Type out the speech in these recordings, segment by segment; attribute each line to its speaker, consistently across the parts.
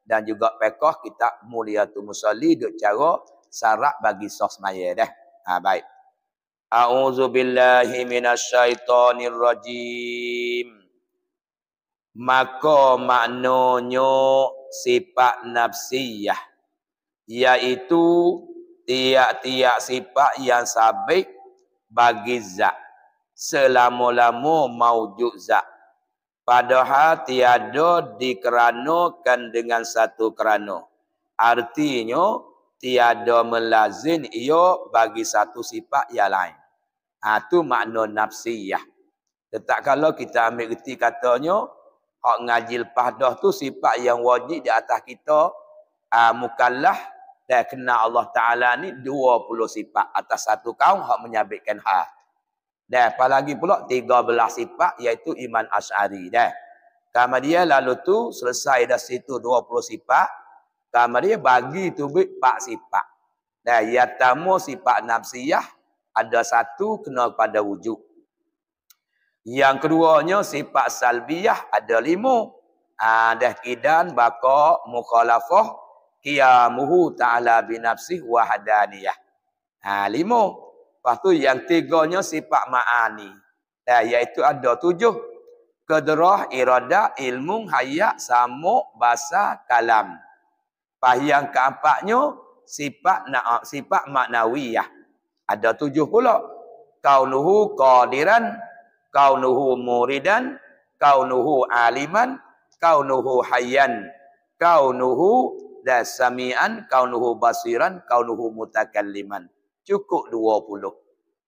Speaker 1: Dan juga pekoh kitab Muliatul Musalli duk cara syarat bagi sah semaya dah. Baik. A'udzu billahi minasyaitonir rajim. Maka maknanya sifat nafsiyah iaitu tiap-tiap sifat yang sabit bagi zat selama-lama maujud zat. Padahal tiada dikeranakan dengan satu kerana. Artinya tiada melazim ia bagi satu sifat yang lain. Itu makna nafsiyah. Tetap kalau kita ambil reti katanya, hak ngaji lepas dah tu sifat yang wajib di atas kita, mukallaf dan kena Allah Ta'ala ni 20 sifat atas satu kaum hak menyabitkan hal. Dan apalagi pula 13 sifat iaitu iman asy'ari dah. Kemudian lalu tu selesai dah situ 20 sifat, kemudian bagi tu 4 sifat. Dan yang pertama sifat nafsiyah ada satu kena pada wujud. Yang keduanya sifat salbiyah ada 5. Dah kidan, baqa, mukhalafah, qiyamuhu ta'ala binafsih wahadaniyah. 5. Lepas tu yang tiganya sifat ma'ani. Iaitu ada 7. Kedrah, iradah, ilmu, hayat, samuk, basar, kalam. Lepas yang keempatnya sifat maknawiyah. Ada 7 pula. Kaunuhu qadiran, kaunuhu muridan, kaunuhu aliman, kaunuhu hayyan, kaunuhu sami'an, kaunuhu basiran, kaunuhu mutakalliman. Cukup 20.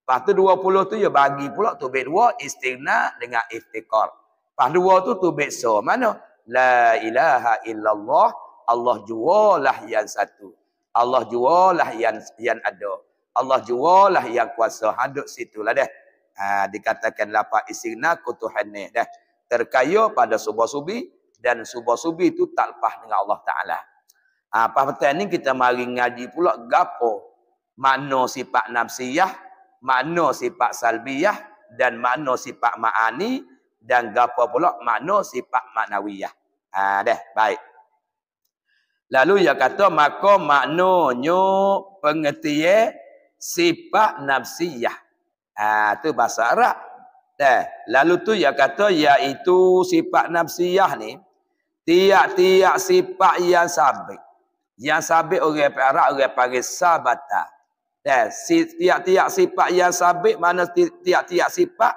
Speaker 1: Lepas tu 20 tu ya bagi pula tu bait 2 istighna dengan iftikar. Lepas 2 tu bait so mana? La ilaha illallah, Allah jualah yang satu. Allah jualah yang ada. Allah jualah yang kuasa. Hadut situlah dah. Dikatakan lapak istighna kutuhan ni dah. Terkaya pada subah-subi dan subah-subi itu tak lepas dengan Allah Ta'ala. Apa petang ni kita mari ngaji pula gapo makna sifat nafsiyah, makna sifat salbiyah dan makna sifat ma'ani dan gapo pula makna sifat maknawiyah. Dah, baik. Lalu ia kata maka maknanya pengertian sifat nafsiyah. Tu bahasa Arab. Dah. Lalu tu ia kata iaitu sifat nafsiyah ni tiap-tiap sifat yang sabit. Yang sabit orang Arab orang panggil sabata. Dah. Tiap-tiap sifat yang sabit mana tiap-tiap sifat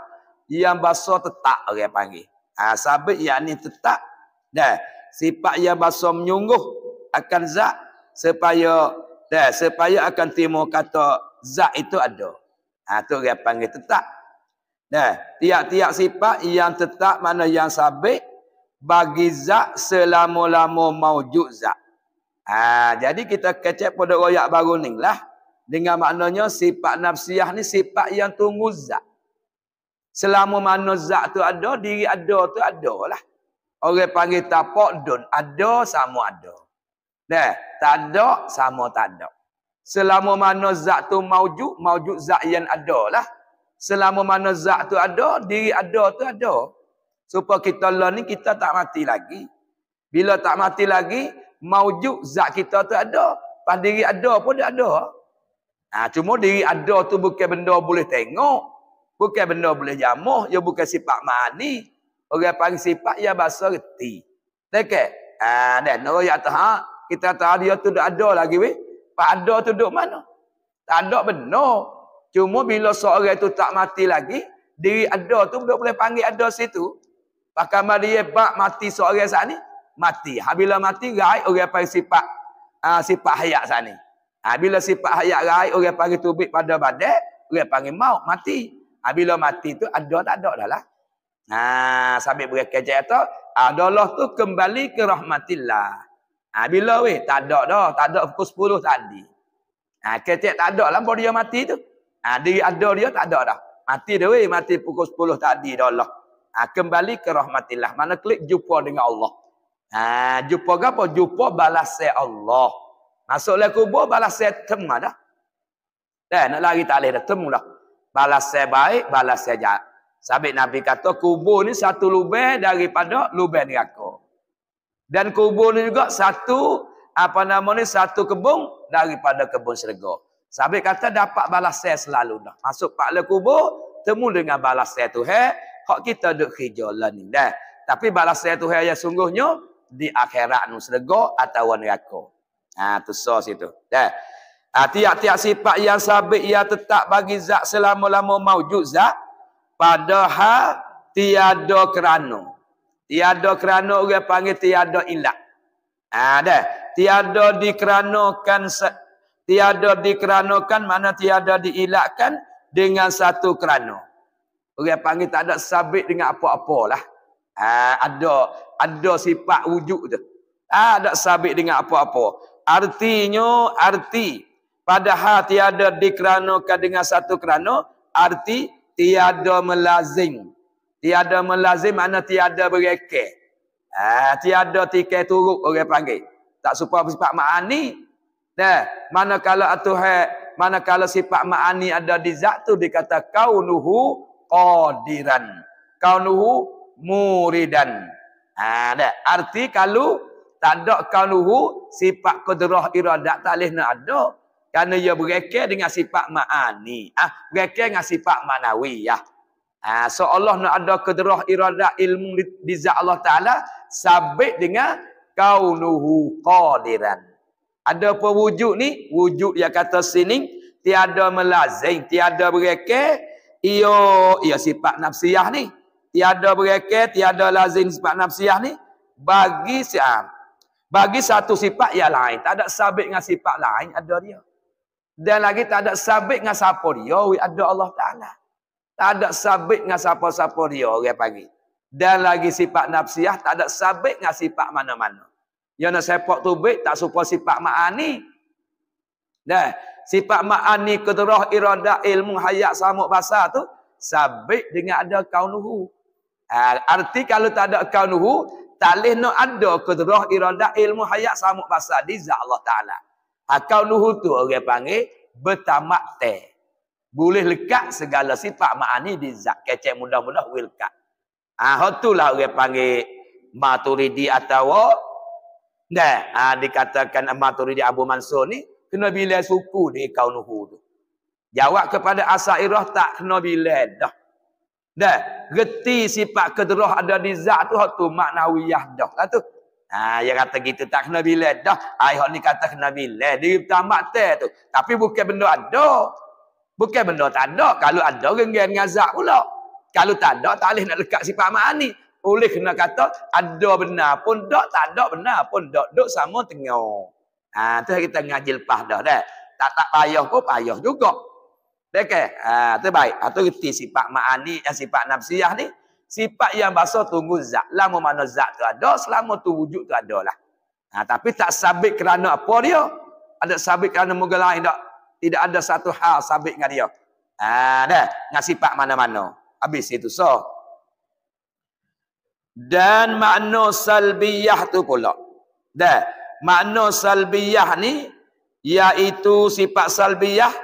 Speaker 1: yang bahasa tetap orang panggil. Sabit yakni tetap. Dah. Sifat yang bahasa menyungguh akan zat supaya akan timbul kata zat itu ada. Tu orang panggil tetap. Tiap-tiap sifat yang tetap mana yang sabit bagi zat selama-lama maujud zat. Jadi kita kecek pada royak baru ni lah. Dengan maknanya sifat nafsiyah ni sifat yang tunggu zat. Selama mana zat tu ada, diri ada tu ada lah. Orang panggil tapak dun. Ada sama ada. Tak ada sama tak ada. Selama mana zat tu maujud zat yang ada lah. Selama mana zat tu ada, diri ada tu ada. Supaya kita lah ni kita tak mati lagi. Bila tak mati lagi, maujud zat kita tu ada. Pas diri ada pun dia ada. Cuma diri ada tu bukan benda boleh tengok. Bukan benda boleh jamuh. Ia bukan sifat ma'ani. Orang panggil sifat yang bahasa reti. Dekat? Dan orang yang kita tahu dia tu dah ada lagi weh. Pak ada tu duduk mana? Tak ada benar. Cuma bila seorang itu tak mati lagi, diri ada tu boleh panggil ada situ. Pakai dia bak mati seorang saat ni, mati. Bila mati gaib orang panggil sifat hayat saat ni. Bila sifat hayat gaib orang panggil tubik pada badan, orang panggil maut, mati. Bila mati tu ada tak ada dah lah. Sambil berkecek tu, adalah tu kembali ke rahmatillah. Bila weh tak ada dah, tak ada pukul 10 tadi. Kecek tak ada lah baru dia mati tu. Diri ada dia tak ada dah. Mati dah weh, mati pukul 10 tadi dah Allah. Kembali ke rahmatillah. Mana klik jumpa dengan Allah. Jumpa apa? Jumpa balasan Allah. Masuklah kubur balasan temu dah. Nak lari tak boleh dah temu dah. Balasan baik, balasan jahat. Sabit Nabi kata kubur ni satu lubang daripada lubang neraka. Dan kubur ni juga satu satu kebun daripada kebun syurga. Sampai kata dapat balasan selalu dah. Masuk pakla kubur, temu dengan balasan Tuhan, hak kita duk kerja lah ni dah. Tapi balasan Tuhan yang sungguhnya di akhirat nu syurga atau neraka. Tu so situ. Dah. Tiap-tiap sifat yang sabit ia tetap bagi zat selama-lama maujud zat, padahal tiada kerana. Tiada kerana orang panggil tiada ilat. Dah. Tiada dikeranakan mana tiada diilatkan dengan satu kerana. Orang panggil tak ada sabit dengan apa-apa lah. Ada sifat wujud tu. Ada sabit dengan apa-apa. Artinya, padahal tiada dikeranakan dengan satu kerana, arti tiada melazim. Tiada melazim makna tiada berekeh. Tiada tikai turuk orang panggil. Tak supaya sifat ma'ani. Manakala sifat ma'ani ada di zat tu dikata kaunuhu qadiran. Kaunuhu muridan. Arti kalau tak ada kaunuhu sifat qudrah iradat tak boleh nak ada. Kerana ia berekeh dengan sifat ma'ani. Berekeh dengan sifat ma'nawiyah. So Allah nak ada qudrah iradat ilmu di zat Allah Ta'ala sabit dengan kaunuhu qadiran. Ada apa wujud ni? Wujud yang kata sini tiada melazim, tiada berekeh. Ia sifat nafsiyah ni. Tiada berekeh, tiada lazim sifat nafsiyah ni bagi satu sifat yang lain. Tak ada sabit dengan sifat lain, ada dia. Dan lagi tak ada sabit dengan siapa dia, ada Allah Ta'ala. Tak ada sabit dengan siapa-siapa dia orang panggil. Dan lagi sifat nafsiyah tak ada sabit dengan sifat mana-mana. Yang nak sepak tubik tak supaya sifat ma'ani. Dah, sifat ma'ani qudrah iradah ilmu hayat samuk basar tu sabit dengan ada kaunuhu. Arti kalau tak ada kaunuhu, tak boleh nak ada qudrah iradah ilmu hayat samuk basar di zat Allah Ta'ala. Kaunuhu tu orang panggil bertamak teh. Boleh lekat segala sifat ma'ani di zat. Kecek mudah-mudah boleh lekat. Itulah orang panggil Maturidi atau dikatakan Maturidi Abu Mansur ni kena bila suku di kaunuhu tu. Jawab kepada Asairah tak kena bila dah. Reti sifat qudrah ada di zat tu maknawiyah dah lah tu. Yang kata gitu tak kena bila dah. Hak ni kata kena bila. Dia tamat teh tu. Tapi bukan benda ada. Bukan benda tak ada. Kalau ada, renggan dengan zat pula. Kalau tak ada, tak boleh nak lekat sifat ma'ani. Boleh kena kata, ada benar pun tak, tak ada benar pun tak. Duk sama tengok. Tu kita ngaji lepas dah. Tak payah pun payah juga. Tu baik. Itu reti sifat ma'ani, sifat nafsiyah ni. Sifat yang bahasa tunggu zat. Lama mana zat tu ada, selama tu wujud tu ada lah. Tapi tak sabit kerana apa dia. Ada sabit kerana moga lain tak. Tidak ada satu hal sabit dengan dia. Dengan sifat mana-mana. Habis itu. So. Dan makna salbiyah tu pula. Makna salbiyah ni, iaitu sifat salbiyah,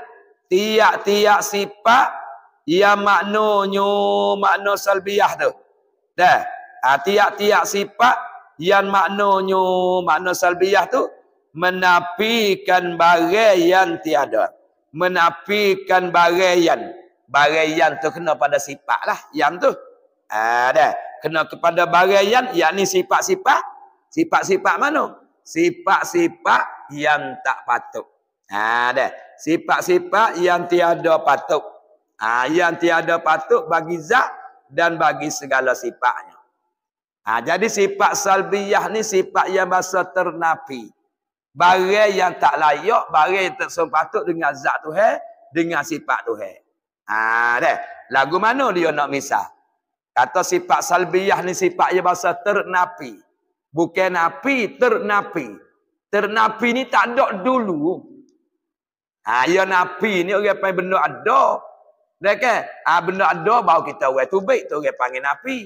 Speaker 1: tiap-tiap sifat yang makna salbiyah tu. Tiap-tiap sifat yang makna salbiyah tu, menafikan barang yang tiada. Menafikan barang yang. Barang yang tu kena pada sifat lah. Yang tu. Kena kepada barang yang. Yakni sifat-sifat. Sifat-sifat mana? Sifat-sifat yang tak patut. Sifat-sifat yang tiada patut. Yang tiada patut bagi zat dan bagi segala sifatnya. Jadi sifat salbiyah ni sifat yang bahasa ternafi. Barang yang tak layak, barang yang tak sepatut dengan zat Tuhan, dengan sifat Tuhan. Lagu mana dia nak misal? Kata sifat salbiyah ni sifat yang bahasa ternafi. Bukan nafi, ternafi. Ternafi ni tak ada dulu. Ya nafi ni orang panggil benda ada. Benda ada baru kita orang tubik tu orang panggil nafi.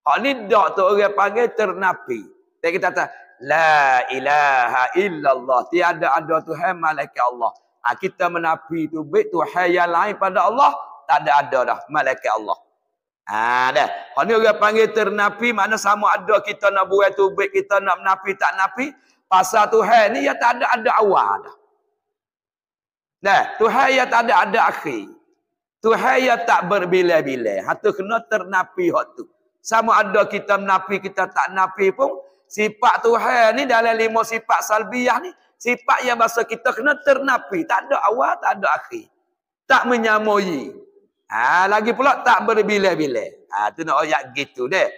Speaker 1: Hak ni dak tu orang panggil ternafi. Kita kata la ilaha illallah. Tiada ada Tuhan malaikat Allah. Kita menafi tubik Tuhan yang lain pada Allah. Tak ada dah malaikat Allah. Dah. Hak ni orang panggil ternapi, makna sama ada kita nak buat tubik, kita nak menapi tak napi. Pasal Tuhan ni ya tak ada awal dah. Dah, Tuhan ya tak ada akhir. Tuhan ya tak berbilai-bilai. Hak tu kena ternapi hak tu. Sama ada kita menapi, kita tak napi pun, sifat Tuhan ni dalam 5 sifat salbiyah ni, sifat yang bahasa kita kena ternapi. Tak ada awal, tak ada akhir. Tak menyamui. Lagi pula tak berbilai-bilai. Tu nak ayat gitu deh.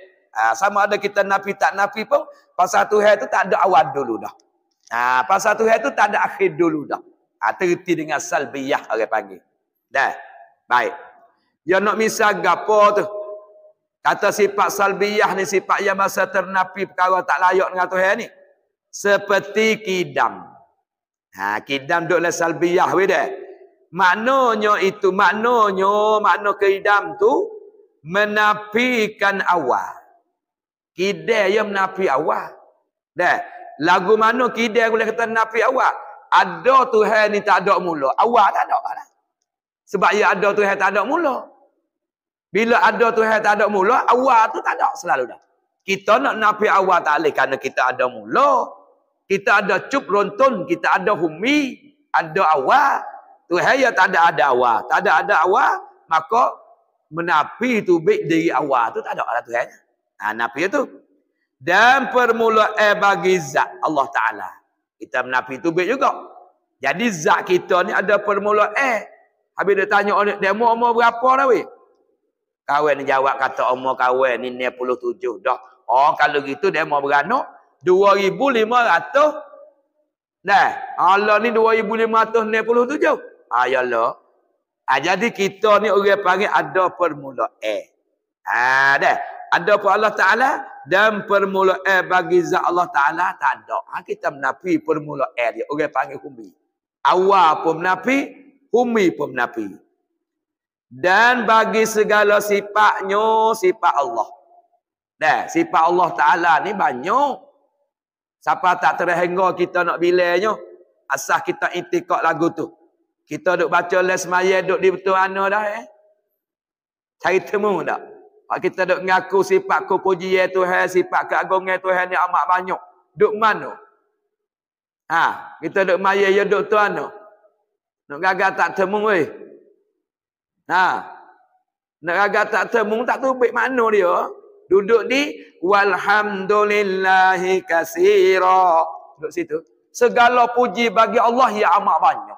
Speaker 1: Sama ada kita napi tak napi pun, pasal Tuhan tu tak ada awal dulu dah. Pasal Tuhan tu tak ada akhir dulu dah. Terti dengan salbiyah orang panggil. Dah. Baik. Yang nak misal gapo tu? Kata sifat salbiyah ni sifat yang masa ternapi perkara tak layak dengan Tuhan ni. Seperti kidam. Kidam duk dalam salbiyah we dah. Maknanya makna kidam tu menafikan awal. Kidam yang menafi awal. Dah. Lagu mana kidam boleh kata menafi awal? Ada Tuhan ni tak ada mula. Awal tak ada lah. Sebab ya ada Tuhan tak ada mula. Bila ada Tuhan tak ada mula, awal tu tak ada selalu dah. Kita nak nafi awal tak boleh kerana kita ada mula. Kita ada cup rontun, kita ada humi, ada awal. Tuhan ya tak ada awal. Tak ada awal, maka menafi tu baik dari awal tu tak ada lah Tuhan. Nafi tu. Dan permulaan bagi zat Allah Ta'ala. Kita menafi tu baik juga. Jadi zat kita ni ada permulaan. Habis dia tanya orang, demo umur berapa dah weh? Kawan ni jawab kata umur kawan ni 67 dah. Oh kalau gitu demo beranak 2500. Dah. Allah ni 2567. Yalah. Jadi kita ni orang panggil ada permulaan. Dah. Ada pun Allah Ta'ala dan permulaan bagi zat Allah Ta'ala tak ada. Kita menafi permulaan dia. Orang panggil humi. Awal pun menafi, humi pun menafi. Dan bagi segala sifatnya, sifat Allah. Dah, sifat Allah Ta'ala ni banyak. Siapa tak terhingga kita nak bilainya, asal kita itikad lagu tu. Kita duk baca les maya, duk di betul mana dah cari temu tak? Kita duk ngaku sifat kepujian Tuhan, sifat keagungan Tuhan ni amat banyak. Duk mana? Kita duk maya, ya duk tu mana? Nak gagal tak temu weh. Nak gagal tak temu tak tahu baik mana dia. Duduk di walhamdulillahi katsira. Duduk situ. Segala puji bagi Allah yang amat banyak.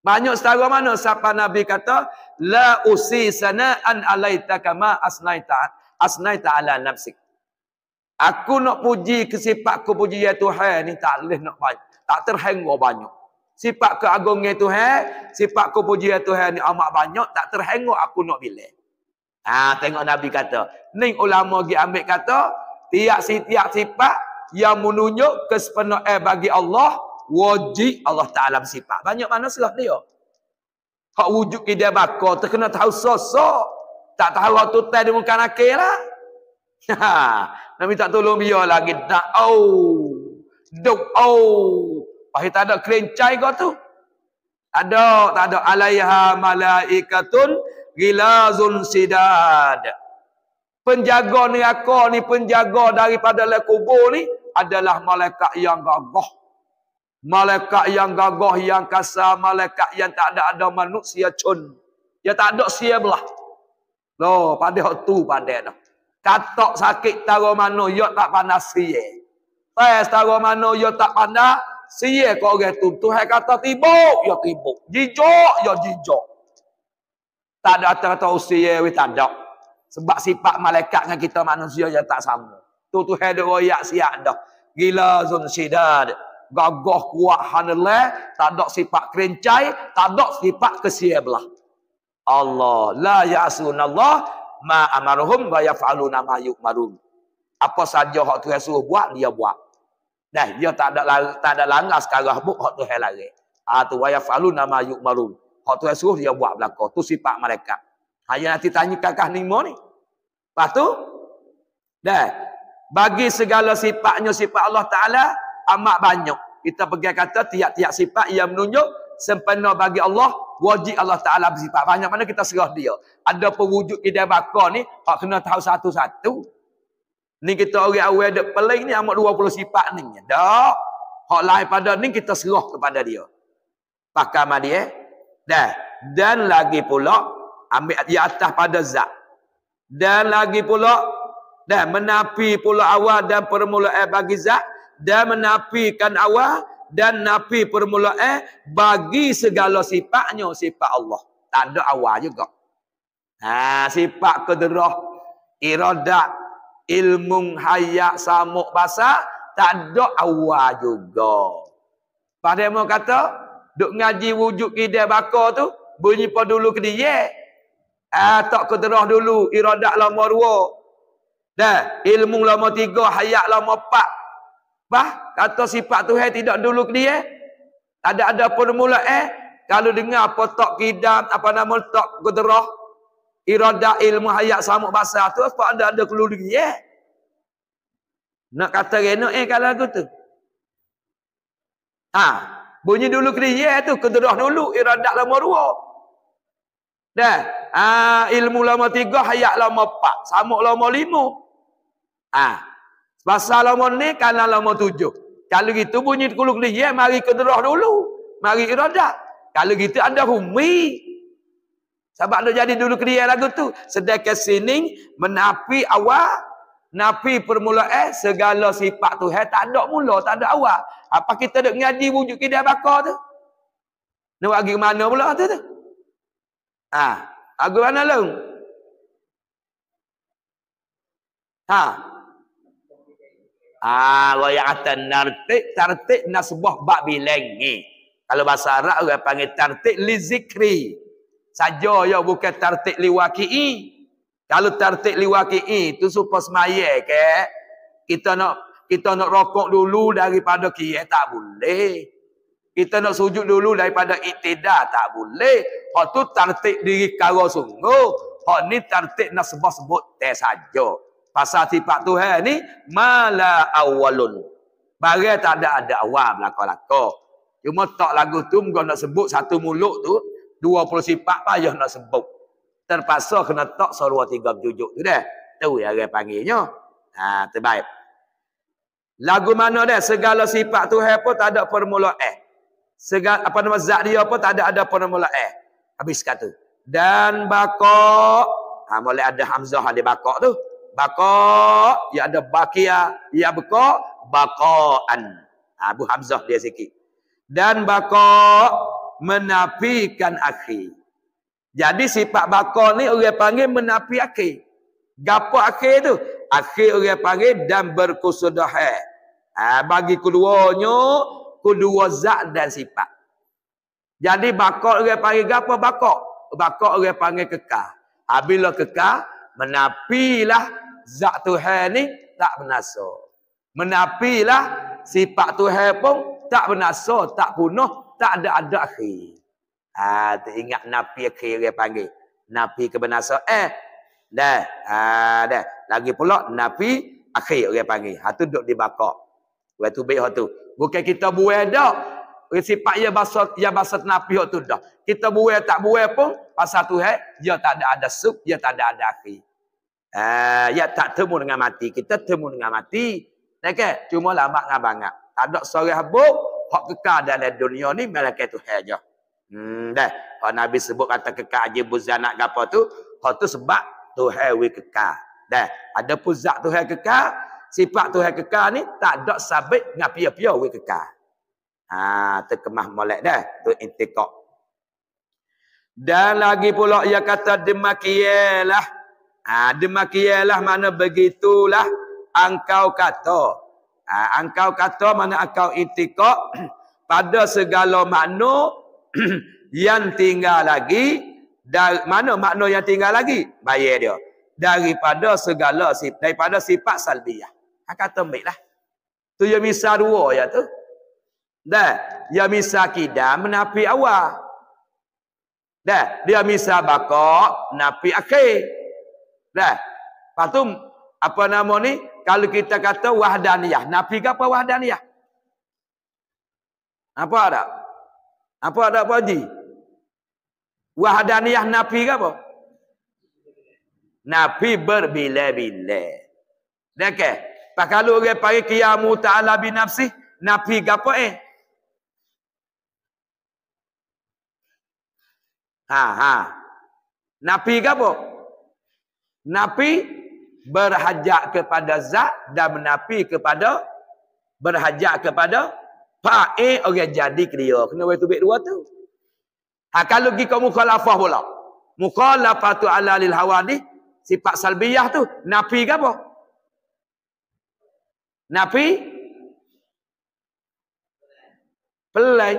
Speaker 1: Banyak setara mana siapa Nabi kata la usi sana'an alaita kama asnaita ala nafsik. Aku nak puji ke sifat kepujian Tuhan ni tak boleh nak banyak. Tak terhingga banyak. Sifat keagungan Tuhan, sifat kepujian Tuhan ni amat banyak, tak terhingga aku nak bilang. Tengok Nabi kata, ni ulama pergi ambil kata, tiap sifat yang menunjuk kesepenuhan bagi Allah, wajib Allah Ta'ala bersifat. Banyak mana serah dia. Hak wujud dia bakar, terkena tahu sosok. Tak tahu waktu tay dia bukan akhir lah. Nabi tak tolong biar lagi. Pahit tak ada kerencai kau tu. Tak ada. Alaiha malaikatun gilazun sidad. Penjaga neraka ni, penjaga daripada kubur ni adalah malaikat yang gagah. Malaikat yang gagah, yang kasar, malaikat yang tak ada manusia cun. Dia tak ada sia belah. Loh, pada waktu pada dah. Katok sakit taruh mana, dia tak pandai sia. Tes taruh mana, dia tak pandai sia kau orang tu. Tuhan kata tibuk, ya tibuk. Jijok, ya jijok. Tak ada kata usia, tak ada. Sebab sifat malaikat dengan kita manusia yang tak sama. Tu Tuhan ada royak siap dah. Gila zun sidad. Gagah kuat hanallah, tak ada sifat kerencai, tak ada sifat kesia belah. Allah la ya'sunallah ma amaruhum wa yaf'aluna ma yu'marun. Apa saja hak Tuhan suruh buat, dia buat. Dah, dia tak ada langgar sekarang buk hak Tuhan lari. Tu wa yaf'aluna ma yu'marun. Hak Tuhan suruh dia buat belaka. Tu sifat mereka. Hanya nanti tanya kakak Nimo ni. Lepas tu dah, bagi segala sifatnya sifat Allah Ta'ala amat banyak. Kita pergi kata tiap-tiap sifat yang menunjuk sempena bagi Allah wajib Allah Ta'ala bersifat. Banyak mana kita serah dia. Ada pewujud kedai bakar ni, hak kena tahu satu-satu. Ni kita orang awal dek peling ni, amat 20 sifat ni. Tak. Hak lain pada ni, kita serah kepada dia. Pakam dia. Dan lagi pula, ambil di atas pada zat. Dan lagi pula, menapi pula awal dan permulaan bagi zat. Dan menafikan awal dan nafi permulaan bagi segala sifatnya, sifat Allah. Tak ada awal juga. Sifat kudrah, iradat, ilmu, hayat, samuk, basar, tak ada awal juga. Pada mau kata, duk ngaji wujud kidai bakar tu, bunyi pa dulu ke dia. Tak kudrah dulu, iradat lama 2. Ilmu lama 3, hayat lama 4. Kata sifat Tuhan tidak dulu ke dia. Ada permulaan. Kalau dengar apa tak kidam, apa nama tak kudrah, iradat, ilmu, hayat, samuk, basar tu, apa ada keluar dia. Nak kata rena kalau aku tu. Bunyi dulu ke dia tu, kudrah dulu, iradat lama 2. Ilmu lama 3, hayat lama 4, samuk lama 5. Basar lama ni, kanan lama 7. Kalau gitu bunyi kuluk dia, mari kudrah dulu. Mari iradat. Kalau gitu ada humi. Sebab ada jadi dulu ke dia lagu tu. Sedangkan sini, menapi awal, napi permulaan, segala sifat Tuhan tak ada mula, tak ada awal. Apa kita duk ngaji wujud kidai bakar tu? Nak bagi mana pula tu? Aku mana lu? Royatan tartik nasbah bab bilang ni. Kalau bahasa Arab orang panggil tartik li zikri. Saja ya, bukan tartik li waqi'i. Kalau tartik li waqi'i tu supaya semaya ke kita nak rokok dulu daripada qiyam tak boleh. Kita nak sujud dulu daripada iktidal tak boleh. Hak tu tartik diri kara sungguh. Hak ni tartik nasbah sebut teh saja. Pasal sifat Tuhan ni mala awalun. Barang tak ada awal belaka-laka. Cuma tak lagu tu muka nak sebut satu mulut tu 20 sifat payah nak sebut. Terpaksa kena tak surah 3 berjujuk tu dah. Tu yang orang panggilnya. Terbaik. Lagu mana dah segala sifat Tuhan pun tak ada permulaan. Segala apa nama zat dia pun tak ada permulaan. Habis kata. Dan bakok. Mulai ada hamzah ada bakok tu. Baqa, ya ada bakia, ya baqa, baqaan. Abu Hamzah dia sikit. Dan baqa menafikan akhir. Jadi sifat baqa ni orang panggil menafi akhir. Gapo akhir tu? Akhir orang panggil dan berkusudah. Bagi keduanya, kedua zat dan sifat. Jadi baqa orang panggil gapo baqa? Baqa orang panggil kekal. Bila kekal, menafilah zat Tuhan ni tak binasa. Menafilah sifat Tuhan pun tak binasa, tak punah, tak ada akhir. Ingat nafi akhir dia panggil. Nafi kebinasaan. Dah. Lagi pula nafi akhir dia panggil. Tu duduk di bakar. Waktu baik tu. Bukan kita buai dah. Sifat ya basat nafi tu dah. Kita buai tak buai pun pasal Tuhan dia tak ada sub, dia tak ada akhir. Ya tak temu dengan mati. Kita temu dengan mati. Okay? Cuma lambat ngabangap. Tak ada seorang habuk. Hak kekal dalam dunia ni malaikat Tuhan je. Dah. Hak Nabi sebut kata kekal aja buzanak apa tu. Hak tu sebab Tuhan we kekal. Dah. Ada pun zat Tuhan kekal. Sifat Tuhan kekal ni tak ada sabit ngapia-pia we kekal. Terkemah molek dah. Tu intiqah. Dan lagi pula ia kata demikianlah. Demikianlah mana begitulah engkau kata. Engkau kata mana engkau intiqah pada segala makna yang tinggal lagi. Mana makna yang tinggal lagi? Bayar dia. Daripada segala daripada sifat salbiyah. Kata baiklah. Tu yang misal dua ya tu. Dah, ya misal kidam menafi awal. Dah, dia misal baqa nafi akhir. Dah. Lepas tu, apa nama ni? Kalau kita kata wahdaniyah. Nafi ke apa wahdaniyah? Apa ada? Apa ada Pak Haji? Wahdaniyah nafi ke apa? Nafi berbila-bila. Okey. Pak kalau orang panggil qiyamu ta'ala bi nafsi, nafi ke apa Nafi ke apa? Nafi berhajat kepada zat dan menafi kepada berhajat kepada fa'il orang jadi dia. Kena buat tubik dua tu. Kalau pergi ke mukhalafah pula. Mukhalafatu ala lil hawadith, sifat salbiyah tu, nafi ke apa? Nafi pelai.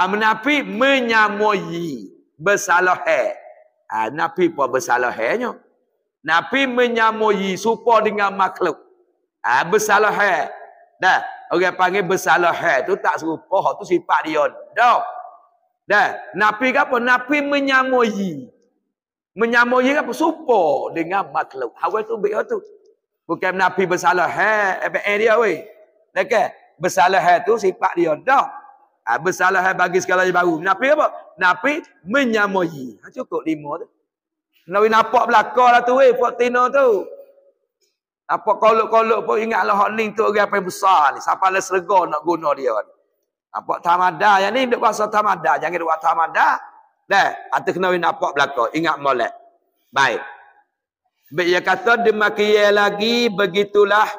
Speaker 1: Menafi menyamoi bersalah. Nafi apa bersalahnya? Nafi menyamoi serupa dengan makhluk. Bersalah. Dah, orang panggil bersalah tu tak serupa, tu sifat dia. Dah, nafi ke apa? Nafi menyamoi. Menyamoi apa? Serupa dengan makhluk. Hawa tu baik tu. Bukan nafi bersalah dia weh. Okey, bersalah tu sifat dia. Dah. Bersalah bagi segala yang baru. Nafi apa? Nafi menyamoi. Cukup 5 tu. Nawi nampak belakang lah tu weh, Fortino tu. Nampak kolok-kolok pun ingatlah hak ni tu orang yang besar ni. Siapa lah serga nak guna dia ni. Nampak tamada yang ni duk bahasa tamada, jangan duk tamada. Dah, atau kena nampak belakang, ingat molek. Baik. Baik dia kata demikian lagi begitulah.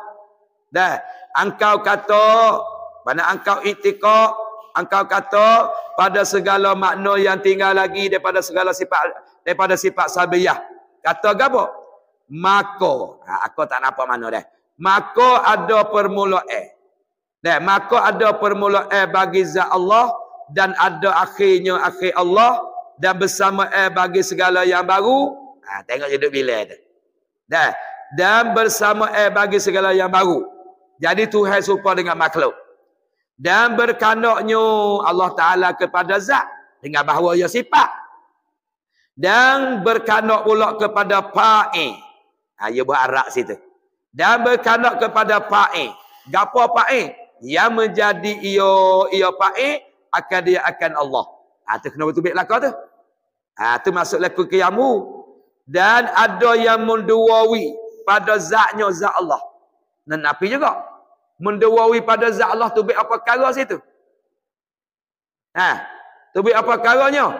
Speaker 1: Dah, engkau kata, mana engkau iktikad, engkau kata pada segala makna yang tinggal lagi daripada segala sifat salbiyah. Kata apa? Maka, aku tak nampak mana dah. Maka ada permulaan. Maka ada permulaan bagi zat Allah dan ada akhirnya akhir Allah dan bersama bagi segala yang baru. Tengok je duk bila tu. Dan bersama bagi segala yang baru. Jadi Tuhan serupa dengan makhluk. Dan berkandaknya Allah Ta'ala kepada zat dengan bahawa ia sifat. Dan berkandak pula kepada fa'il. Ia berharap situ. Dan berkandak kepada fa'il. Gapo fa'il? Yang menjadi ia fa'il akan dia akan Allah. Tu kena betul-betul belakang tu. Tu masuk laku qiyamu. Dan ada yang menduawi pada zatnya zat Allah. Dan Nabi juga. Menduawi pada zat Allah tu apa perkara situ? Tu apa perkaranya?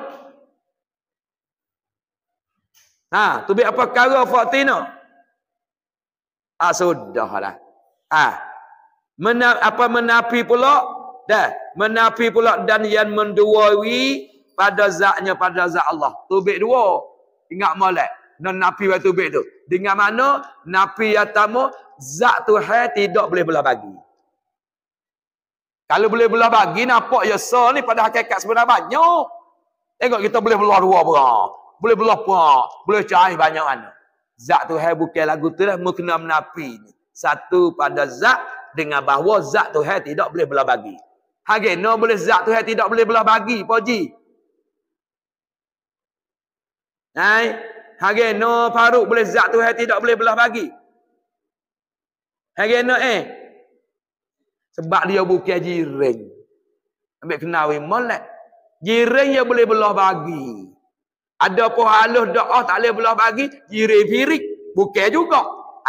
Speaker 1: Tu apa perkara Fatina? Sudahlah. Menafi pula? Menafi pula dan yang menduawi pada zatnya pada zat Allah. Tubik dua. Ingat molek. Non nafi wa tubik tu. Dengan mana? Nafi yang pertama, zat Tuhan tidak boleh belah bagi. Kalau boleh belah bagi, nampak ya so ni pada hakikat sebenarnya banyak. Tengok kita boleh belah dua berah. Boleh belah berah. Boleh cari banyak mana. Zat Tuhan bukan lagu tu dah. Mukena menafi ni. Satu pada zat dengan bahawa zat Tuhan tidak boleh belah bagi. No boleh zat Tuhan tidak boleh belah bagi. Poji. No Faruk boleh zat Tuhan tidak boleh belah bagi. No sebab dia bukan jiran. Ambil kenawi molek. Jiran dia boleh belah bagi. Ada pun halus doa tak boleh belah bagi. Jiran firik. Bukan juga.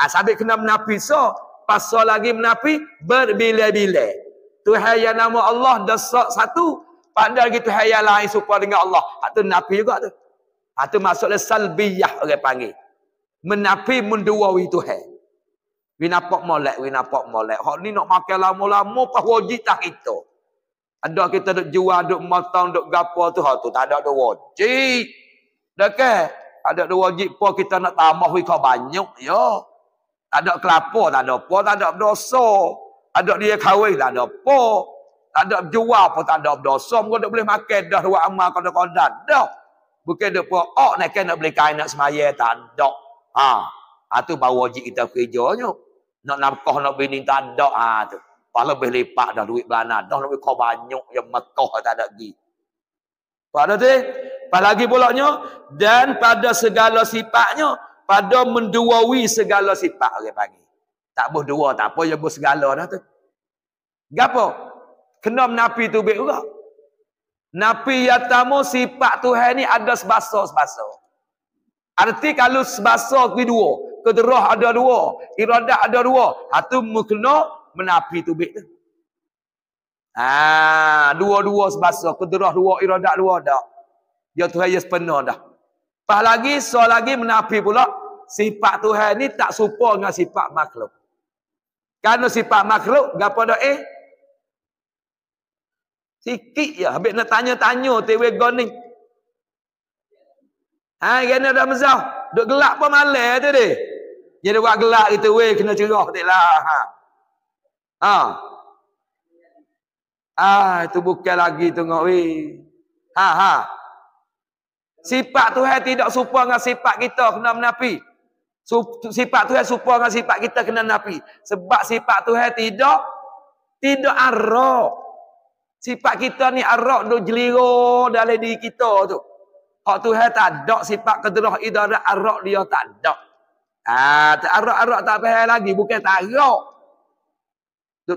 Speaker 1: Sambil kena menafi so. Pasal lagi menafi berbila-bila. Tuhan yang nama Allah dosa satu. Padahal gitu Tuhan yang lain serupa dengan Allah. Itu nafi juga tu. Itu maksudnya salbiyah orang panggil. Menafi menduawi Tuhan. Winapak molek. Hak ni nak makan lama-lama pas wajib tak kita. Ada kita duk jual, duk motong, duk gapo tu. Tu tak ada wajib. Dah ke? Ada wajib pun kita nak tambah kau banyak. Ya. Tak ada kelapa, tak ada apa, tak ada berdosa. Ada dia kahwin, tak ada apa. Tak ada jual pun tak ada berdosa. Kau tak boleh makan dah buat amal kodok-kodok. Dah. Bukan dia pun, nak beli kain nak semaya, tak ada. Itu baru wajib kita kerjanya. Nak nafkah, nak bini, tak ada. Tu. Kalau lebih lipat dah duit belana. Dah lebih kau banyak yang Mekah tak ada lagi. Pada tu, apalagi pulaknya, dan pada segala sifatnya, pada menduawi segala sifat orang panggil. Tak boleh dua, tak apa, ya boleh segala dah tu. Gapo? Kena menafi tu baik juga. Napi yatamu sifat Tuhan ni ada sebasa-sebasa. Arti kalau sebasa kedua, kedrah ada dua, iradat ada dua, hatu mukna menapi tubik tu. Dua-dua sebasa, kedrah dua, iradat dua dak. Ya Tuhan ya sepenuh dah. Pas lagi lagi menapi pula sifat Tuhan ni tak serupa dengan sifat makhluk. Kerana sifat makhluk gapo dak sikit je. Habis nak tanya-tanya tewe gon ni. Kena dah mezah. Duk gelap pun malam tu dia. Dia buat gelap gitu weh kena cerah taklah. Itu bukan lagi tengok weh. Sifat Tuhan tidak serupa dengan sifat kita kena menapi. Sifat Tuhan serupa dengan sifat kita kena menapi. Sebab sifat Tuhan tidak arak. Sifat kita ni arak duk jelira dalam diri kita tu. Hak Tuhan tak ada sifat kedrah idarat arak dia tak ada. Arak-arak tak faham lagi. Bukan tak arak.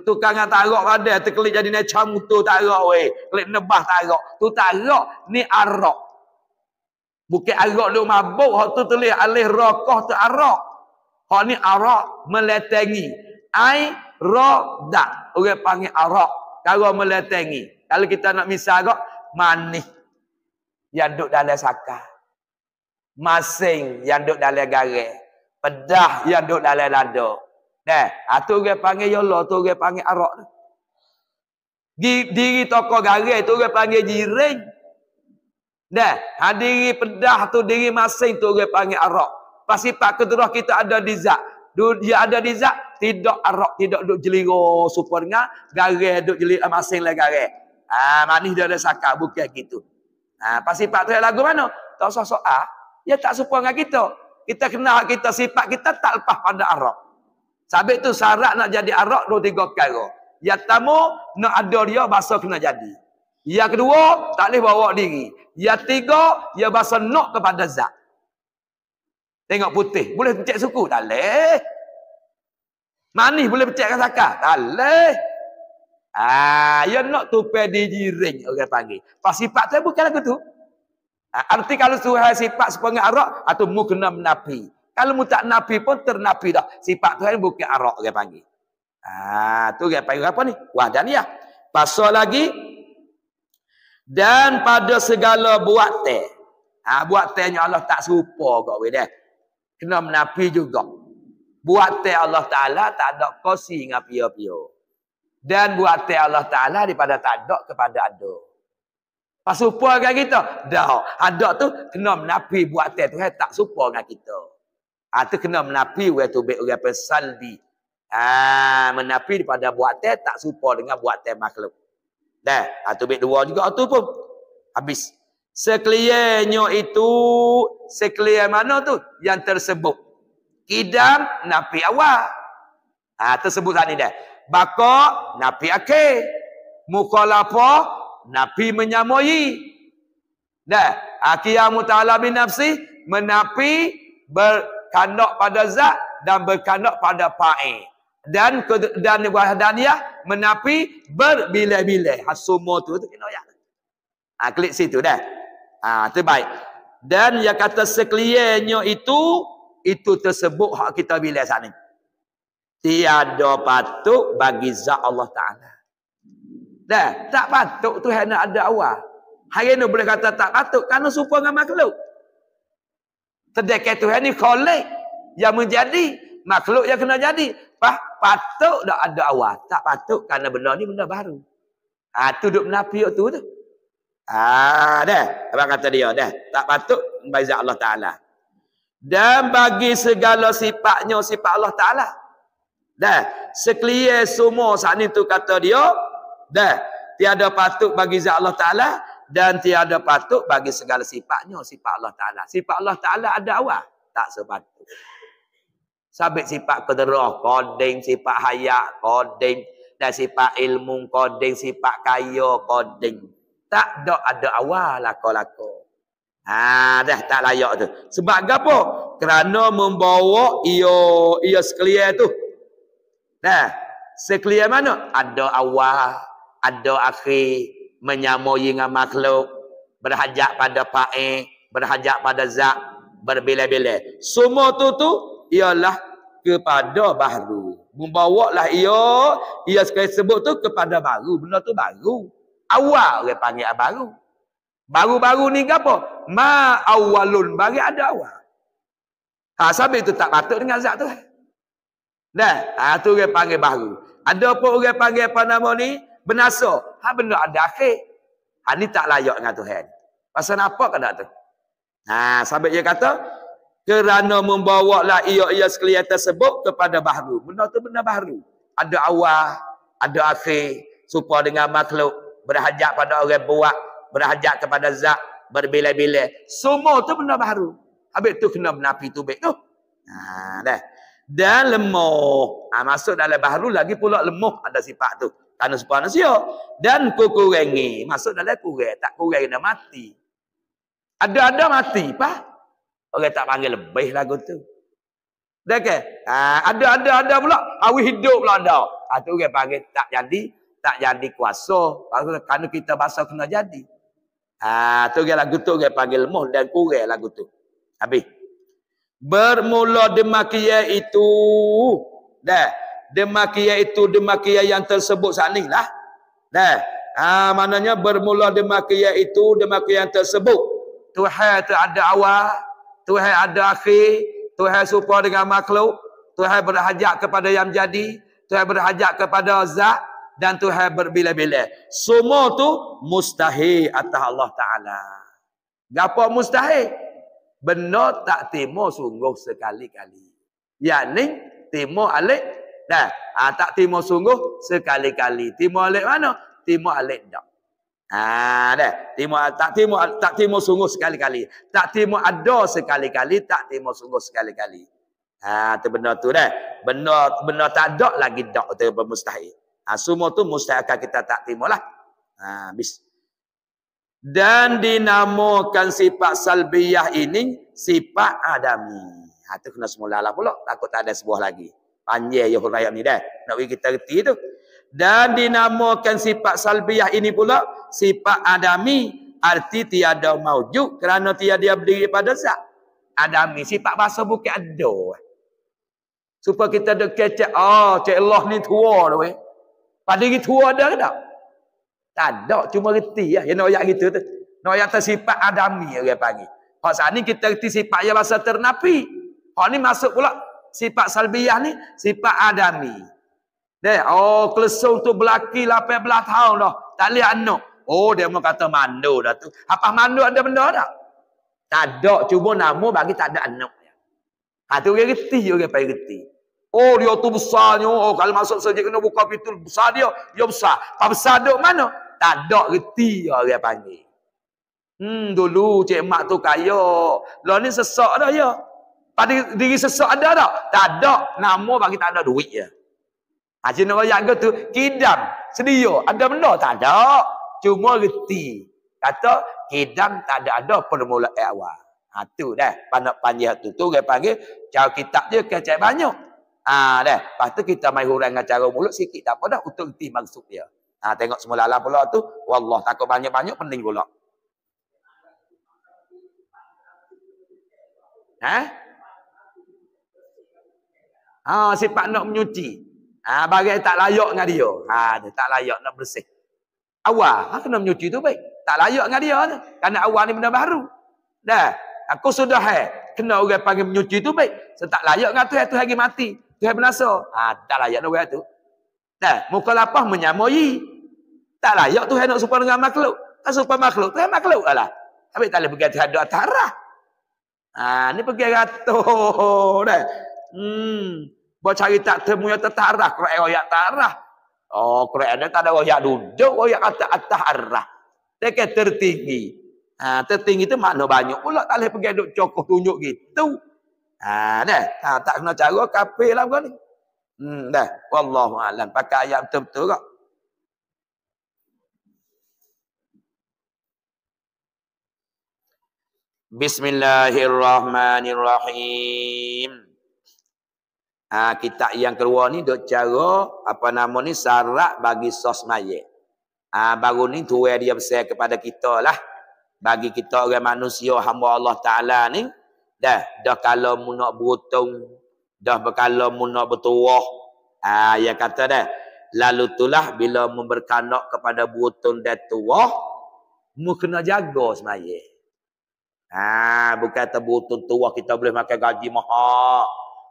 Speaker 1: Tukang yang tak arak pada. Terkelip jadi necam tu tak arak weh. Kelip nebah tak arak. Tu tak arak. Ni arak. Bukan arak duk mabuk. Hak tu tulis alih rakah tu arak. Hak ni arak meletengi. Ai rodak. Orang panggil arak. Kalau meletengi. Kalau kita nak misal kok. Manis. Yang duduk dalam sakar. Masing yang duduk dalam garis. Pedah yang duduk dalam lada. Tu orang panggil yolah. Tu orang panggil arak. Diri tokoh garis tu orang panggil jiring. Diri pedah tu diri masing tu orang panggil arak. Pasifat kedrah kita ada di zat. Dia ada di zat. Tidak arak, tidak duk jelira super dengan garis duk jelira masing lah garis. Manis dia ada sakar, bukan gitu. Pas sifat tu lagu mana? Tak usah soal. Dia tak serupa dengan kita. Kita kenal kita, sifat kita tak lepas pada arak. Sebab tu syarat nak jadi arak dua tiga perkara. Yang pertama, nak ada dia bahasa kena jadi. Yang kedua, tak boleh bawa diri. Yang tiga, dia bahasa nak kepada zat. Tengok putih, boleh pencet suku? Tak boleh. Manis boleh pecahkan sakar? Tak boleh. Ya nak tupai di jiring orang panggil. Pas sifat tu bukan lagu tu. Arti kalau Tuhan sifat sepengat arak atau mu kena menapi. Kalau mu tak napi pun ternapi dah. Sifat Tuhan bukan arak orang panggil. Tu orang panggil apa ni? Wahdaniyah. Pasal lagi dan pada segala buat teh. Buat tehnya Allah tak serupa kau weh dah. Kena menapi juga. Buat teh Allah Ta'ala tak ada kosi dengan pia-pia. Dan buat teh Allah Ta'ala daripada tak ada kepada ada. Pas serupa dengan kita? Dah. Ada tu kena menapi buat teh tu tak serupa dengan kita. Tu kena menapi waktu orang pesalbi. Menapi daripada buat teh tak serupa dengan buat teh makhluk. Dah. Tu bit dua juga tu pun. Habis. Sekaliannya itu, sekalian mana tu? Yang tersebut. Kidam, napi awal. Tersebut tadi dah. Baka, napi akhir. Mukhalafah, napi menyamai. Dah. Qiyamu ta'ala bin nafsi, menapi berkandak pada zat dan berkandak pada fa'il. Dan wahdaniyah menapi berbilai-bilai. Semua tu kena ayat. Klik situ dah. Terbaik. Dan yang kata sekaliannya itu tersebut hak kita bila saat ni. Tiada patut bagi zat Allah Ta'ala. Dah, tak patut Tuhan nak ada awal. Hari ni boleh kata tak patut kerana serupa dengan makhluk. Sedangkan Tuhan ni khalik yang menjadi, makhluk yang kena jadi. Patut tak ada awal. Tak patut kerana benda ni benda baru. Tu duk menapi tu. Dah. Abang kata dia dah. Tak patut bagi zat Allah Ta'ala. Dan bagi segala sifatnya sifat Allah Ta'ala. Dah. Sekalian semua saat ni tu kata dia. Dah. Tiada patut bagi zat Allah Ta'ala. Dan tiada patut bagi segala sifatnya sifat Allah Ta'ala. Sifat Allah Ta'ala ada awal. Tak sepatut. Sabit sifat kedrah. Koding. Sifat hayat. Koding. Dan sifat ilmu. Koding. Sifat kaya. Koding. Tak ada awal lako-lako. Dah tak layak tu. Sebab apa? Kerana membawa ia sekalian tu. Sekalian mana? Ada awal, ada akhir. menyamoi dengan makhluk, berhajat pada fa'il, berhajat pada zat, berbila-bila. Semua tu ialah kepada baharu. Membawalah ia sekali sebut tu kepada baru. Benda tu baru. Awal orang panggil baru. Baru-baru ni ke apa? Ma awalun, bagi ada awal. Sebab itu tak patut dengan zat tu. Dah, tu orang panggil baru. Ada pun orang panggil apa nama ni? Benasa. Benda ada akhir. Ni tak layak dengan Tuhan. Pasal apa kena tu? Sebab dia kata, kerana membawalah ia sekalian tersebut kepada baharu. Benda tu benda baharu. Ada awal, ada akhir. Supaya dengan makhluk, berhajat pada orang buat, berhajat kepada zat, berbila-bila. Semua tu benda baharu. Habis tu kena menapi tubik tu. Dah. Dan lemah. Masuk dalam baharu lagi pula lemah ada sifat tu. Kerana supaya manusia. Dan kukurangi. Masuk dalam kurang. Tak kurang kena mati. Ada mati. Apa? Orang tak panggil lebih lagu tu. Dah ke? Ada pula. Awi hidup pula ada. Tu orang panggil tak jadi kuasa. Kerana kita bahasa kena jadi. Tu orang lagu tu orang panggil lemah dan kurang lagu tu. Habis. Bermula demakia itu. Dah. Demakia itu demakia yang tersebut saat ni lah. Dah. Maknanya bermula demakia itu demakia yang tersebut. Tuhan tu ada awal. Tuhan ada akhir. Tuhan serupa dengan makhluk. Tuhan berhajat kepada yang jadi. Tuhan berhajat kepada zat. Dan Tuhan berbila-bila. Semua tu mustahil atas Allah Ta'ala. Gapa mustahil? Benar tak timur sungguh sekali-kali. Yang ni timur alik. Dah. Tak timur sungguh sekali-kali. Timur alik mana? Timur alik tak. Dah. Tak timur sungguh sekali-kali. Tak timur ada sekali-kali. Tak timur sungguh sekali-kali. Tu benda tu dah. Benda tak ada lagi tak. Itu mustahil. Semua tu mustahil akan kita tak timur lah. Habis. Dan dinamakan sifat salbiyah ini sifat adami. Itu kena semula lah pula. Takut tak ada sebuah lagi. Panjang ya hurayat ni dah. Nak bagi kita reti tu. Dan dinamakan sifat salbiyah ini pula sifat adami. Arti tiada maujud kerana tiada berdiri pada zat. Adami. Sifat bahasa bukan ada. Supaya kita ada kecek. Cik Allah ni tua tu. Pada diri tua ada ke tak? Tak ada. Cuma reti lah. Yang nak ayat gitu tu. Nak ayat sifat adami orang panggil. Hak saat ni kita reti sifat yang bahasa ternapi. Hak ni masuk pula. Sifat salbiyah ni, sifat adami. Kelesung tu berlaki 18 tahun dah. Tak boleh anak. Dia mau kata mandu dah tu. Apa mandu ada benda tak? Tak ada. Cuma nama bagi tak ada anak. Tu orang reti, orang panggil reti. Dia tu besarnya. Kalau masuk saja kena buka pintu besar dia. Dia besar. Apa besar duk mana? Tak ada reti orang panggil. Dulu cik mak tu kaya. Lah ni sesak dah ya. Pada diri sesak ada tak? Tak ada. Nama bagi tak ada duit je. Cina royak ke tu. Kidam. Sedia. Ada benda? Tak ada. Cuma reti. Kata kidam tak ada permulaan awal. Tu dah. Panak panjang tu. Tu dia panggil. Cara kitab dia kecek banyak. Dah. Lepas tu kita main hurang dengan cara mulut sikit. Tak apa dah. Untuk reti maksud dia. Tengok semula lah pula tu. Wallah takut banyak-banyak pening pula. Sifat nak menyuci. Bagai tak layak dengan dia. Dia tak layak nak bersih. Awal. Kena menyuci tu baik. Tak layak dengan dia. Kerana awal ni benda baru. Dah. Aku sudah kena orang panggil menyuci tu baik. Tak layak dengan Tuhan. Tuhan lagi mati. Tuhan binasa. Tak layak dengan orang tu. Dah. Muka lapah menyamai. Tak layak Tuhan nak serupa dengan makhluk. Tak serupa makhluk. Tuhan makhluk lah. Habis tak boleh pergi Tuhan doa tarah. Ni pergi ratus. Dah. Buat cari tak temu yang tertarah. Quran royak tarah. Quran dia tak ada royak duduk. Royak atas arah. Dia kata tertinggi. Tertinggi tu makna banyak pula. Tak boleh pergi duduk cokoh tunjuk gitu. Dah. Tak kena cara kafir lah bukan ni. Dah. Wallahu'alam. Pakai ayat betul-betul kak. Bismillahirrahmanirrahim. Kitab yang keluar ni duk cara apa nama ni syarat bagi sos mayit. Baru ni tuai dia besar kepada kita lah. Bagi kita orang manusia hamba Allah Ta'ala ni, dah kalau mu nak beruntung, dah kalau mu nak bertuah, dia kata dah, lalu itulah bila mu berkanak kepada beruntung dan tuah, mu kena jaga semaya. Bukan terberuntung tuah kita boleh makan gaji mahal,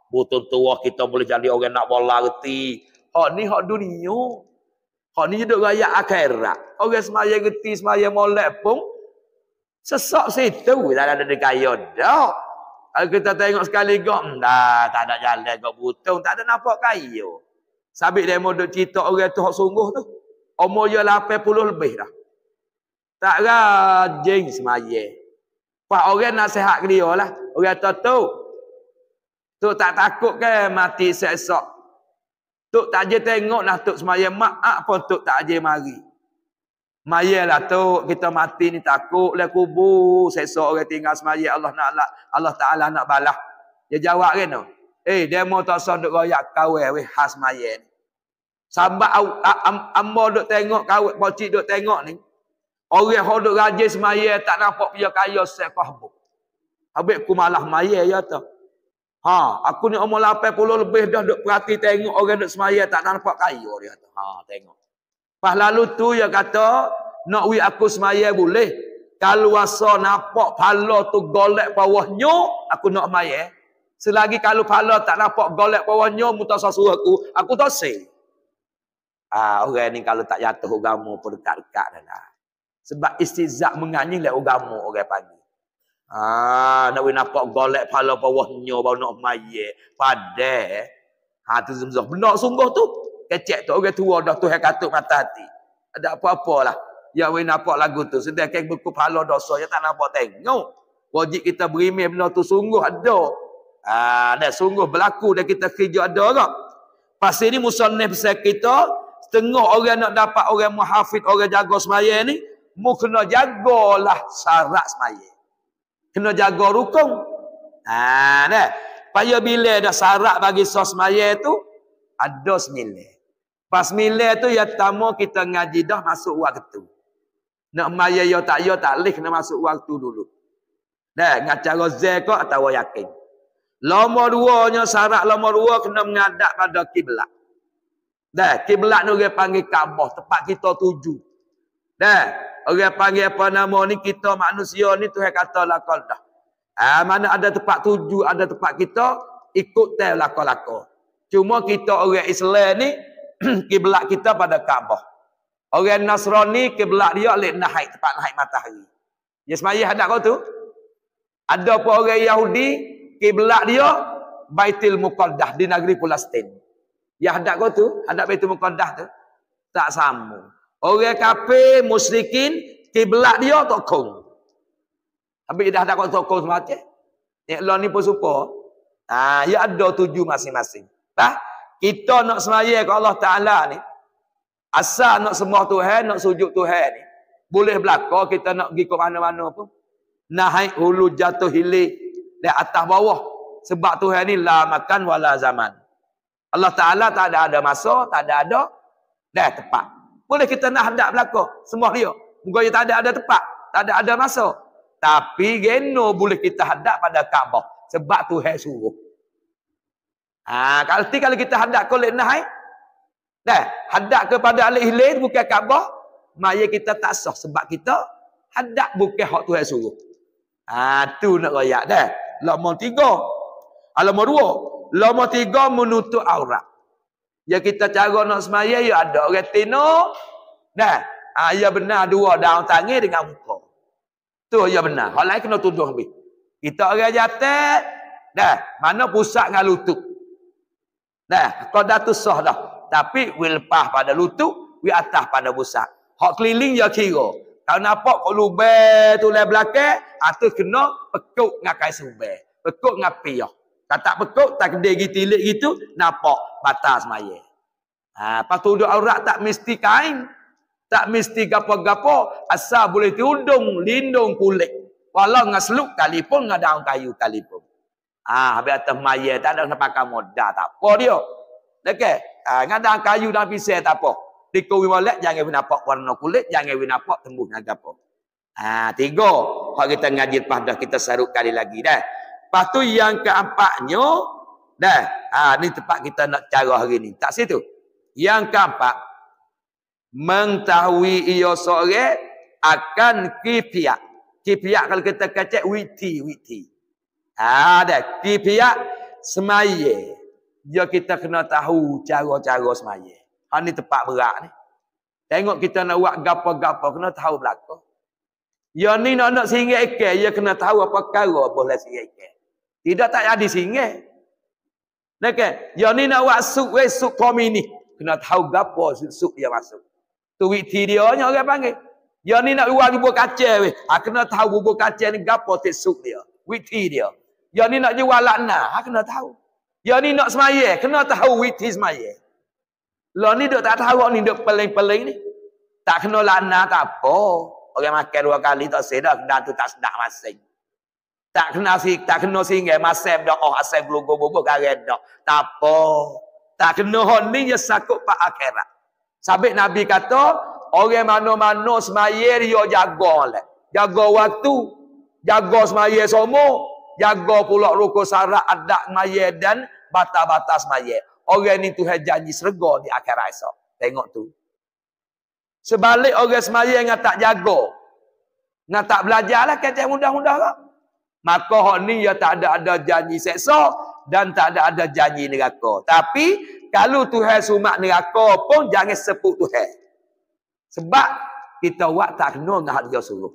Speaker 1: beruntung tuah kita boleh jadi orang nak bola reti. Hak ni hak dunia. Hak ni hidup raya akhirat. Orang semaya reti, semaya molek pun sesak situ tak ada kaya dah. Kalau kita tengok sekali gok, tak ada jalan gok butung, tak ada nampak kaya. Sabit demo duk cerita orang tu hak sungguh tu. Umur dia 80 lebih dah. Tak rajin semaya. Pak orang nasihat ke dia lah. Orang tu tak takut ke mati esok. Tuk tak je tengok lah tuk semaya mak pun tuk tak je mari. Mayalah tuk kita mati ni takut lah kubur. Esok orang tinggal semaya Allah Ta'ala nak balas. Dia jawab kan tu. Dia mau tak sah duk royak kawai weh khas maya ni. Sebab ambo duk tengok kawai pocik duk tengok ni. Orang yang duk rajin semaya tak nampak dia kaya sekah bu. Habis ku malah maya ya tu. Aku ni umur 80 lebih dah duk perhati tengok orang duk semaya tak nampak kaya dia tu. Tengok. Pas lalu tu dia kata, nak aku semaya boleh. Kalau asa nampak pala tu golek bawahnya, aku nak semaya. Selagi kalau pala tak nampak golek bawahnya, mu tak suruh aku tak say. Orang ni kalau tak jatuh agama pun dekat-dekat dah. Sebab istizak mengani lah agama orang panggil. Nak nampak golek pala bawahnya baru nak maya. Padahal tu zumzah benar sungguh tu. Kecek tu orang tua dah Tuhan katuk mata hati. Ada apa-apalah. Ya nampak lagu tu. Sedangkan buku pala dosa yang tak nampak tengok. Wajib kita berimeh benda tu sungguh ada. Dan sungguh berlaku dan kita kerja ada tak? Pasal ni musannif besar kita, setengah orang nak dapat orang muhafid, orang jaga semaya ni, mu kena jagalah syarat semaya. Kena jaga rukun. Paya bila dah syarat bagi sos semaya tu, ada sembilan. Pas sembilan tu, yang pertama kita ngaji dah masuk waktu. Nak maya ya tak leh kena masuk waktu dulu. Dengan cara zakah atau yakin. Lama duanya syarat lama dua kena menghadap pada kiblat. Kiblat ni orang panggil Kaabah, tempat kita tuju. Orang panggil apa nama ni, kita manusia ni Tuhan kata lakal dah. Mana ada tempat tuju, ada tempat kita, ikut tel lakal-lakal. Cuma kita orang Islam ni, kiblat kita pada Kaabah. Orang Nasrani, kiblat dia lek naik, tempat naik matahari. Ya semaya hadap kau tu. Ada pun orang Yahudi, kiblat dia, Baitul Muqaddas di negeri Palestin. Ya hadap kau tu, hadap Baitul Muqaddas tu. Tak sama. Orang kafir, musyrikin, kiblat dia tokong. Habis dah ada kau tokong semacam. Yang lain ni pun suka. Ya ada tuju masing-masing. Kita nak semaya ke Allah Ta'ala ni. Asal nak sembah Tuhan, nak sujud Tuhan ni. Boleh belakang kita nak pergi ke mana-mana pun. Naik hulu jatuh hilir. Dari atas bawah. Sebab Tuhan ni la makan wala zaman. Allah Ta'ala tak ada masa, tak ada tepat. Boleh kita nak hadap belakang. Sembah dia. Mungkin dia tak ada tepat. Tak ada masa. Tapi geno boleh kita hadap pada Kaabah. Sebab Tuhan suruh. Kalau kita hadap ke lek naik. Hadap kepada alik hilir bukan Kaabah. Maya kita tak sah. Sebab kita hadap bukan hak Tuhan suruh. Tu nak royak dah. Lama 3. Lama 2. Lama 3 menutup aurat. Ya kita cara nak semaya ya ada orang tino. Ya benar 2 daun tangan dengan muka. Tu ya benar. Hal lain kena tuduh habis. Kita orang jatuh. Mana pusat dengan lutut. Kau dah tu sah dah. Tapi we lepas pada lutut, we atas pada pusat. Hak keliling ya kira. Kalau nampak kau lubang tu le belakang, tu kena pekuk dengan kai subang. Pekuk dengan piyah. Kalau tak pekuk, tak kedai gitu, gitu, nampak batas semaya. Lepas tu duduk aurat tak mesti kain. Tak mesti gapo-gapo. Asal boleh tudung, lindung kulit. Walau dengan seluk kalipun, dengan daun kayu kalipun. Habis atas maya, tak ada nak pakai modal. Tak apa dia. Okay? Dengan daun kayu dan pisau tak apa. Dikui molek jangan nampak warna kulit, jangan nampak tembus gapo. Tiga. Hak kita ngaji lepas dah kita sarut kali lagi dah. Lepas tu yang keempatnya dah. Ni tempat kita nak cara hari ni. Tak situ. Yang keempat, mengetahui ia seorang akan kipiak. Kipiak kalau kita kacak witi. Dah kipiak semaya. Dia kita kena tahu cara-cara semaya. Ni tempat berat ni. Tengok kita nak buat gapo-gapo kena tahu belakang. Ya ni nak singgah ikan, dia kena tahu apa perkara boleh singgah ikan. Tidak tak jadi singgah. Okey, ya ni nak buat sup tomi ni, kena tahu gapo sup dia masuk. Tu witi dia nya orang panggil. Ya ni nak buat bubur kacang weh, kena tahu bubur kacang ni gapo tek sup dia, witi dia. Ya ni nak jual lakna, kena tahu. Ya ni nak semaya, kena tahu witi semaya. Lah ni duk tak tahu ni duk peling-peling ni. Tak kena lakna tak apa. Orang makan 2 kali tak sedap, dan tu tak sedap masing. Tak kena singgah masam dak asal glogo-glogo garet dak. Tak apa. Tak kena hon ni dia sakut pak akhirat. Sabit Nabi kata, orang mana-mana semaya dia jaga lah. Jaga waktu, jaga semaya semua, jaga pula rukun syarat adat semaya dan batas-batas semaya. Orang ni Tuhan janji syurga di akhirat esok. Tengok tu. Sebalik orang semaya yang tak jaga, yang tak belajar lah kata mudah-mudah lah. Maka hak ni dia tak ada janji seksa dan tak ada janji neraka. Tapi kalau Tuhan sumak neraka pun jangan sepuk Tuhan. Sebab kita buat tak kena dengan hak dia suruh.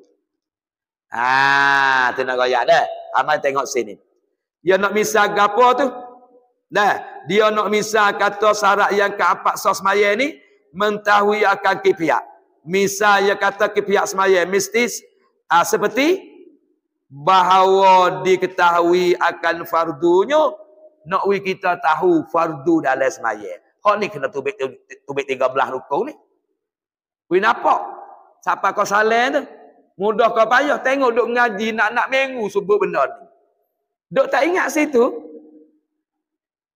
Speaker 1: Tu nak royak dah. Amal tengok sini. Dia nak misal gapo tu? Nah, dia nak misal kata syarat yang keempat sos semaya ni mengetahui akan kipiak. Misal dia kata kipiak semaya mistis seperti bahawa diketahui akan fardunya, nak kita tahu fardu dalam semaya. Hak ni kena tubik 13 rukun ni. Wi nampak? Siapa kau salah tu? Mudah kau payah tengok duk ngaji nak minggu sebut benda ni. Duk tak ingat situ.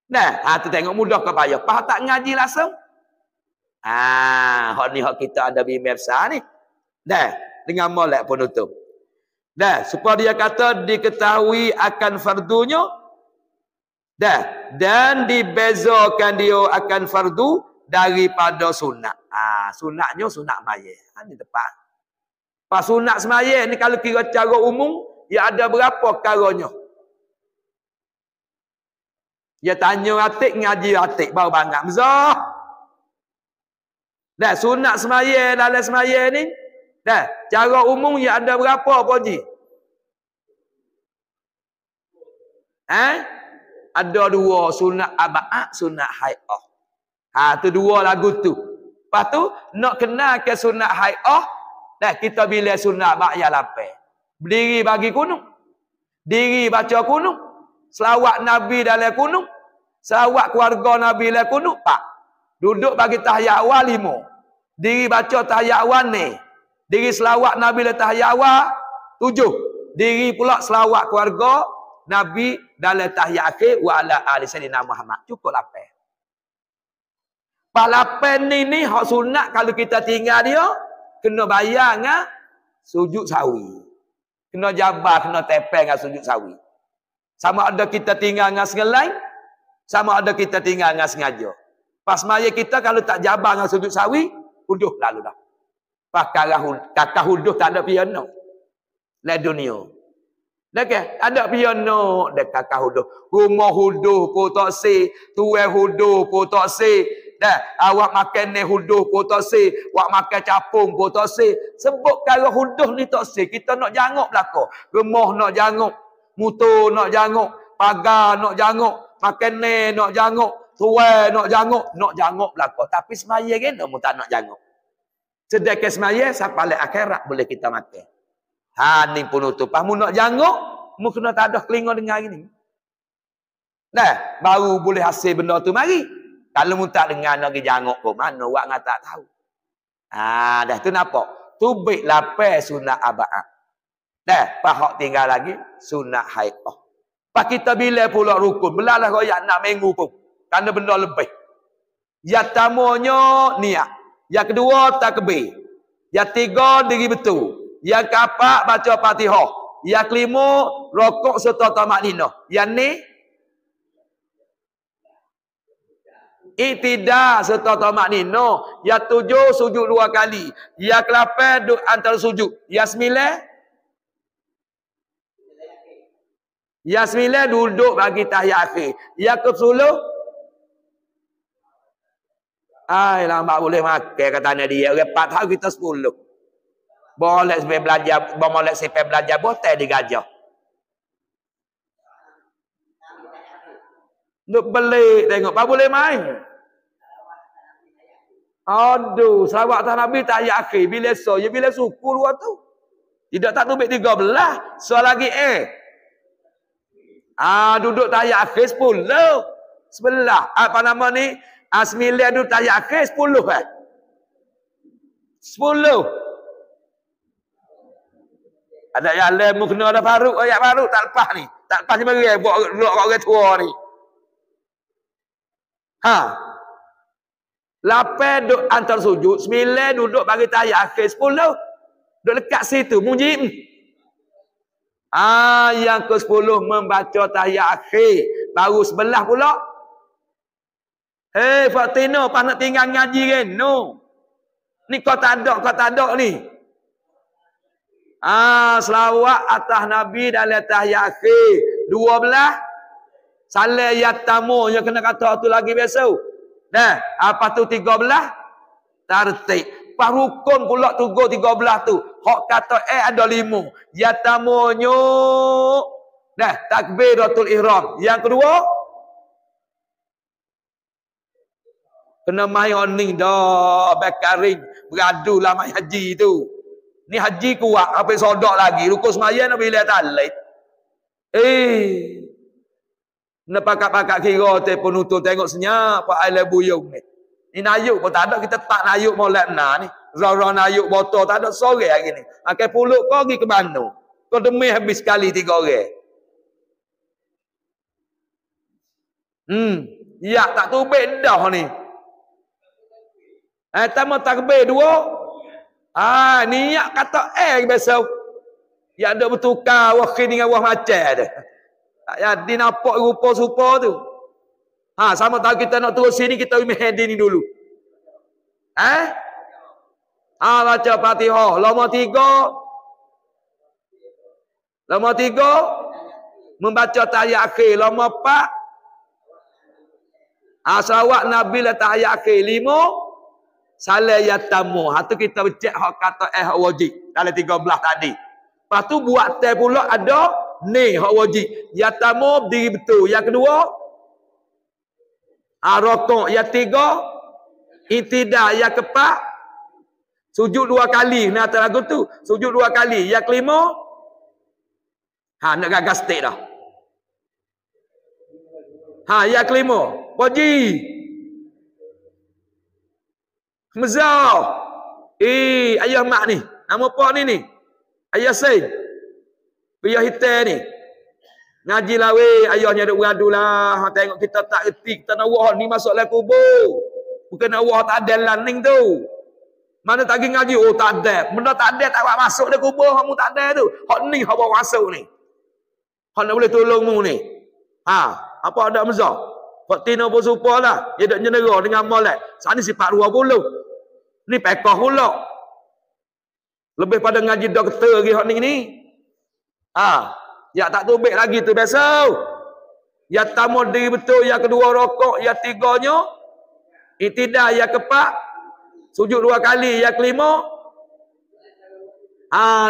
Speaker 1: Nah, tu tengok mudah kau payah. Faham tak ngaji langsung? Hak ni hak kita ada bimbing besar ni. Dah, dengan molek penutup. Dah, supaya dia kata diketahui akan fardunya. Dah, dan dibezakan dia akan fardu daripada sunat. Sunatnya sunat semaya. Ni tepat. Pas sunat semaya ni kalau kira cara umum, dia ada berapa caranya? Dia tanya atik ngaji atik baru bangat mezah. Dah sunat semaya dalam semaya ni, dah cara umum dia ada berapa Pak Haji? Ada 2 sunat aba'at, sunat hai'ah. Tu 2 lagu tu. Lepas tu nak kenal ke sunat hai'ah, dah kita bila sunat ba'ya lapar. Berdiri bagi kunung. Diri baca kunung. Selawat Nabi dalam kunung. Selawat keluarga Nabi dalam kunung 4. Duduk bagi tahiyat awal 5. Diri baca tahiyat awal ni. Diri selawat Nabi dalam tahiyat awal 7. Diri pula selawat keluarga Nabi dalam tahiyat akhir wa ala ali sayyidina Muhammad. Cukup 8. Pak 8 ni hak sunat kalau kita tinggal dia kena bayar dengan sujud sawi. Kena jabar, kena tepeng dengan sujud sawi. Sama ada kita tinggal dengan sengelai, sama ada kita tinggal dengan sengaja. Pas maya kita kalau tak jabar dengan sujud sawi, huduh lalu dah. Pas kakak huduh tak ada piano. Di dunia. Okey, ada piano dak kakak huduh. Rumah huduh pun tak se, tuai huduh pun tak se. Dah, awak makan ni huduh pun tak se, awak makan capung pun tak se. Sebab kalau huduh ni tak se, kita nak janguk belaka. Rumah nak janguk, motor nak janguk, pagar nak janguk, makan ni nak janguk, tuai nak janguk belaka. Tapi semaya kena mu tak nak janguk. Sedekah semaya sampai akhirat boleh kita makan. Ni penutup. Mu nak janguk, mu kena tak ada kelinga dengar ini. Dah, baru boleh hasil benda tu mari. Kalau mu tak dengar nak pergi janguk ke mana, awak ngah tak tahu. Dah tu nampak. Tubik lapar sunat aba'at. Dah, pahak tinggal lagi sunat hai'ah. Pas kita bila pula rukun, belalah royak 6 minggu pun. Kerana benda lebih. Yang tamunya niat. Yang kedua takbir. Yang tiga diri betul. Yang keempat baca Fatihah. Yang kelima rokok serta tamakninah. Yang ni Iktidal serta tamakninah. Yang 7 sujud 2 kali. Yang ke-8 duduk antara sujud. Yang 9 duduk bagi tahiyat akhir. Yang ke-10 lambat boleh makan katanya dia. Orang 4 tahun kita 10. Boleh sampai belajar botai di gajah. Duk belik tengok. Apa boleh main? Aduh, selawat atas Nabi tahiyat akhir. Bila so? Ya bila suku luar tu. Tidak tak tubik 13. So lagi duduk tahiyat akhir 10. Sebelah. Apa nama ni? 9 duduk tahiyat akhir 10 10. Ada yang lain kena ada Faruk. Ayat Faruk tak lepas ni. Tak lepas ni bagi buat orang tua ni. 8 duduk antar sujud. 9 duduk bagi tahiyat akhir. 10 duduk dekat situ. Mujib. Yang ke-10 membaca tahiyat akhir. Baru sebelah pula. Hei Fatina, pas nak tinggal ngaji kan? No. Ni kau tak ada ni. Selawat atas Nabi dalam tahiyat akhir. 12. Salah yatamu yang kena kata tu lagi biasa. Nah, apa tu 13? Tartib. Pas rukun pula tugu 13 tu. Hak kata ada 5. Yatamunyo. Nah, takbiratul ihram. Yang kedua, kena main oning dah. Bekaring. Beradu lah main haji tu. Ni haji kuat. Apa sodok lagi. Rukun semayan nak bila talib. Nak pakak-pakak kira penutup tengok senyap Pak Aile Buyung ni. Ni nayuk pun tak ada. Kita tak nayuk molek na ni. Rau-rau nayuk botol tak ada sore hari ni. Akai puluk kau pergi ke mana? Kau demi habis sekali 3 orang. Ya tak tubik dah ni. Tama takbir 2. Niat kata biasa. Ya ada bertukar wakil dengan wah macam dah. Ya, dia nampak rupa-rupa tu. Sama tahu kita nak terus sini, kita imeh ni dulu. Baca Fatihah. Lama 3 membaca tahiyat akhir. Lama 4 selawat Nabi lah tahiyat akhir. 5 salah yatamu. Tu kita cek hak kata hak wajib dalam 13 tadi. Lepas tu buat teh pula ada ni hak wajib. Yatamu diri betul. Yang kedua rokok. Yang 3 iktidal. Yang keempat sujud 2 kali. Ni atas lagu tu sujud 2 kali. Yang kelima nak gagas stik dah. Yang kelima wajib Mezau. Ayah mak ni. Nama apa ni? Ayah Said. Ayah hitam ni. Ngaji lah weh. Ayahnya duk beradu lah. Tengok kita tak erti. Kita nak wah ni masuk dalam kubur. Bukan nak wah tak ada landing tu. Mana tak pergi ngaji. Oh tak ada. Benda tak ada tak buat masuk dalam kubur. Kamu tak ada tu. Hak ni hak bawa masuk ni. Hak nak boleh tolongmu ni. Apa ada Mezau? Hak tina pun supaya lah. Dia duk nyedera dengan molek. Saat ni sifat 20. Ni pekoh pula. Lebih pada ngaji doktor lagi hak ni. Ya tak tubik lagi tu biasa. Yang tamu diri betul. Yang kedua rokok. Yang tiganya iktidal. Yang keempat sujud 2 kali. Yang kelima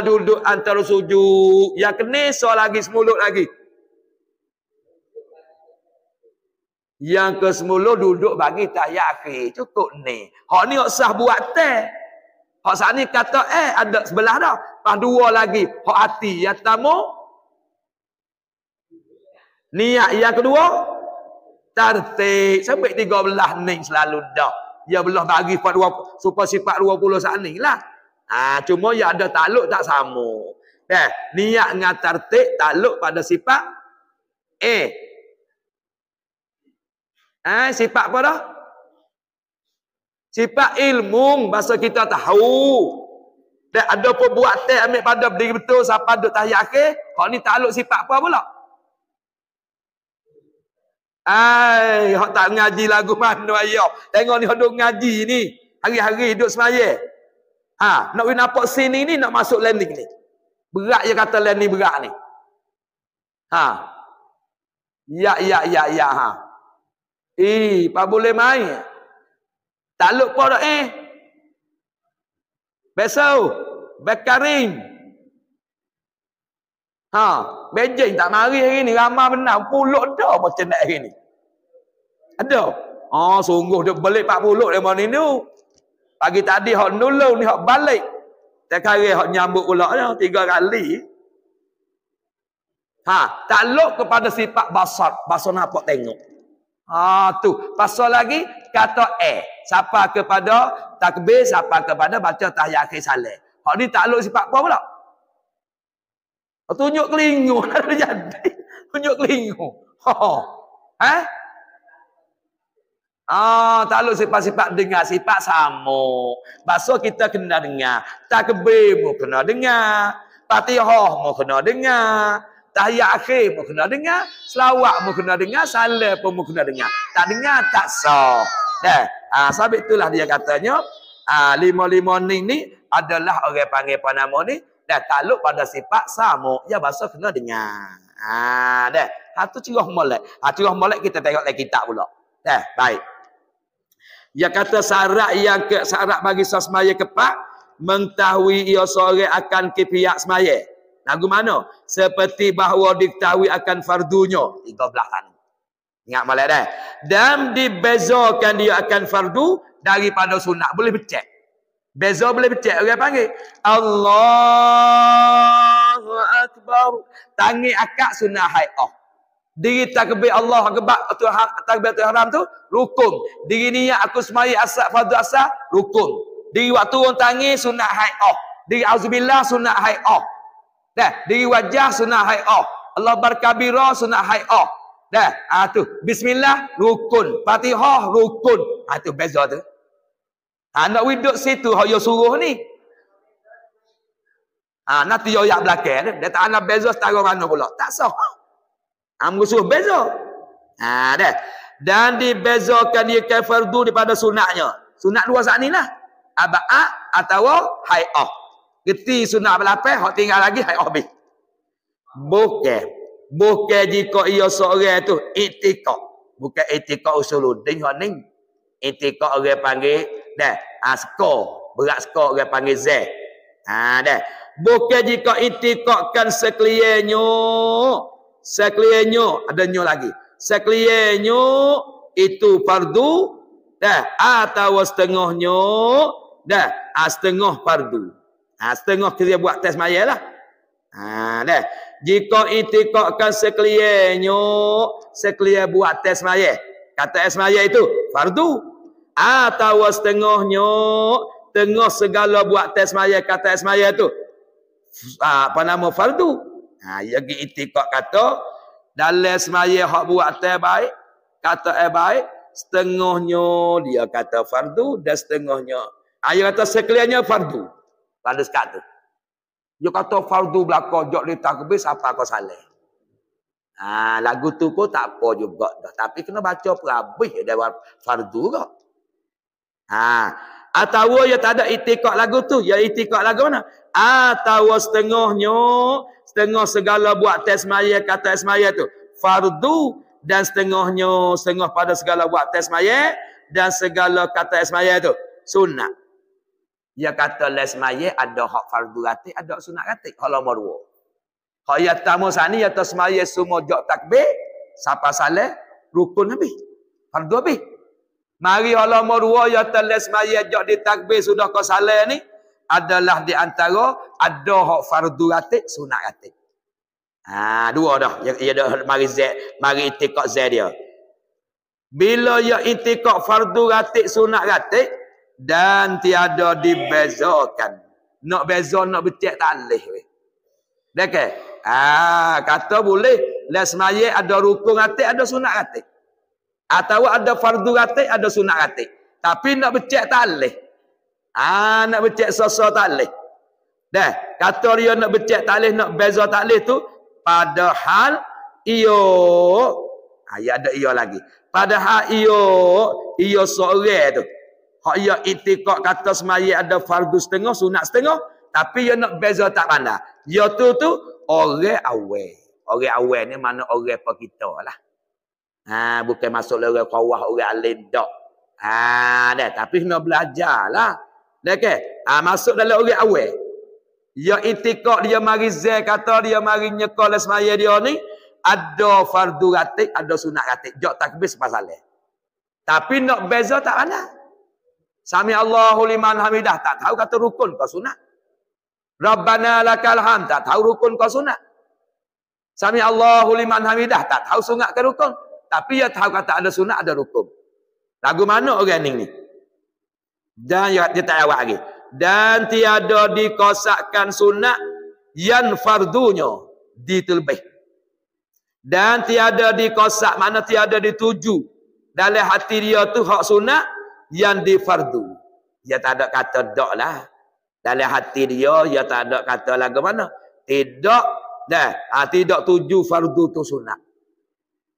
Speaker 1: duduk antara sujud. Yang kenisa lagi semulut lagi. Yang ke-10 duduk bagi tahiyat akhir. Cukup ni. Hak ni hak sah buat teh. Hak saat ni kata ada sebelah dah. Pas 2 lagi. Hak hati. Yang pertama niat. Yang kedua tartib. Sampai 13 ni selalu dah. Ya belah bagi supaya sifat 20 saat ni lah. Cuma ya ada takluk tak sama. Niat dengan tartib takluk pada sifat sifat apa dah? Sifat ilmu, bahasa kita tahu. Dan ada pun buat teh ambil pada berdiri betul sampai duduk tahiyat akhir. Hak ni takluk sifat apa pula? Hak tak ngaji lagu mana ayah. Tengok ni hak duk ngaji ni. Hari-hari duduk semaya. Nak nampak sini ni nak masuk landing ni. Berat je kata landing berat ni. Ya. Pak boleh main. Takluk apa dah Besau, bekaring. Beijing tak mari hari ni, ramai benar. 10 dah macam nak hari ni. Ada. Sungguh dia balik 40 dia ni tu. Pagi tadi hak nulung ni hak balik. Tak kira hak nyambut pula 3 kali. Takluk kepada sifat basar nampak tengok. Tu. Pasal lagi kata siapa kepada takbir, siapa kepada baca tahiyat akhir salat. Hak ni takluk sifat apa pula? Tunjuk kelingu ada jadi. Tunjuk kelingu. Takluk sifat-sifat dengar, sifat sama. Bahasa kita kena dengar. Takbir mu kena dengar. Fatihah mu kena dengar. Tahiyat akhir mu kena dengar. Selawat mu kena dengar. Salat pun mu kena dengar. Tak dengar, tak sah. Sebab itulah dia katanya, 5 ni adalah orang panggil apa nama ni, dan takluk pada sifat sama. Ya, bahasa kena dengar. Tu curah molek. Curah molek kita tengok dalam kitab pula. Baik. Dia kata syarat bagi semaya kepak, mengetahui ia seorang akan kipiak semaya. Lagu mana? Seperti bahawa diketahui akan fardunya. 13 tadi. Ingat molek dah. Dan dibezakan dia akan fardu daripada sunat. Boleh becek. Beza boleh becek. Orang panggil Allahu Akbar. Tangi akak sunat hai'ah. Diri takbir Allah Akbar, takbir haram tu rukun. Diri niat aku semaya asar fardu asar rukun. Diri waktu orang tangi sunat hai'ah. Diri auzubillah sunat hai'ah. Diri wajah sunat hai'ah. Allah barkabira sunat hai'ah. Tu bismillah rukun, Fatihah rukun. Tu beza tu. Nak duduk situ hak yo suruh ni. Nanti yo yak belakang dia tak nak beza setara mana pula. Tak sah. Suruh beza. Dan dibezakan dia ke fardu daripada sunatnya. Sunat 2 saat ni lah. Aba'ah atau hai'ah. Geti sunat berlapan, hak tinggal lagi hai'ah habis. Bukan jika ia seorang tu itikad. Bukan itikad usuluddin hak ni. Itikad orang panggil skor. Berat skor orang panggil Z. Bukan jika itikadkan sekaliannya ada nyo lagi. Sekaliannya itu fardu atau setengahnya setengah fardu. Setengah kita buat tes maya lah. Jika itikadkan sekaliannya buat tes maya. Kata tes maya itu fardu atau setengahnya tengah segala buat tes maya, kata tes maya itu apa nama fardu. Yagi itikad kata dalam semaya hak buat tes baik, kata baik, setengahnya dia kata fardu dan setengahnya dia kata sekaliannya fardu. Pada sekat tu. Dia kata fardu belaka jok di takbir siapa kau salah. Lagu tu pun tak apa juga dah. Tapi kena baca perhabis dia fardu kau. Atau dia tak ada itikad lagu tu, ya itikad lagu mana? Atau setengah segala buat tes maya, kata semaya tu fardu dan setengah pada segala buat tes maya dan segala kata semaya tu sunat. Dia kata les maya ada hak fardu ratib, ada sunat ratib. Hak nombor 2. Hak yang tamu sani atas semaya semua jok takbir, siapa salah rukun habis. Fardu habis. Mari hak nombor 2 yang les maya jok di takbir sudah kau salah ni adalah di antara ada hak fardu ratib, sunat ratib. Dua dah. Ya dah mari itikad Z dia. Bila ya itikad fardu ratib, sunat ratib dan tiada dibezakan. Nak beza, nak becek tak boleh. Dekat. Kata boleh les maya ada rukun ratib, ada sunat ratib. Atau ada fardu ratib, ada sunat ratib. Tapi nak becek tak boleh. Nak becek so-so tak boleh. Dah, kata dia nak becek tak boleh, nak beza tak boleh tu, padahal iyo, ya ada iyo lagi. Padahal iyo seorang tu. Hak ia itikad kata semaya ada fardu setengah, sunat setengah, tapi ia nak beza tak pandai. Ia tu orang awal. Orang awal ni mana orang apa kita lah. Bukan masuk orang kawah, orang alim dak. Dah, tapi kena belajar lah. Dah ke? Masuk dalam orang awal. Ya itikad dia mari zai kata dia mari nyekal semaya dia ni ada fardu ratib, ada sunat ratib. Jak takbir sepasalah. Tapi nak beza tak pandai. Sami Allahu liman hamidah tak tahu kata rukun ke sunat. Rabbana lakal hamd tak tahu rukun ke sunat. Sami Allahu liman hamidah tak tahu sunat ke rukun. Tapi dia tahu kata ada sunat, ada rukun. Lagu mana orang ni? Dan dia tak jawab lagi. Dan tiada dikosakkan sunat yang fardunya ditelebih. Dan tiada dikosak, mana tiada dituju dalam hati dia tu hak sunat yang di fardu. Dia tak ada kata dak lah. Dalam hati dia tak ada kata lagu mana. Tidak dah. Tidak tuju fardu tu sunat.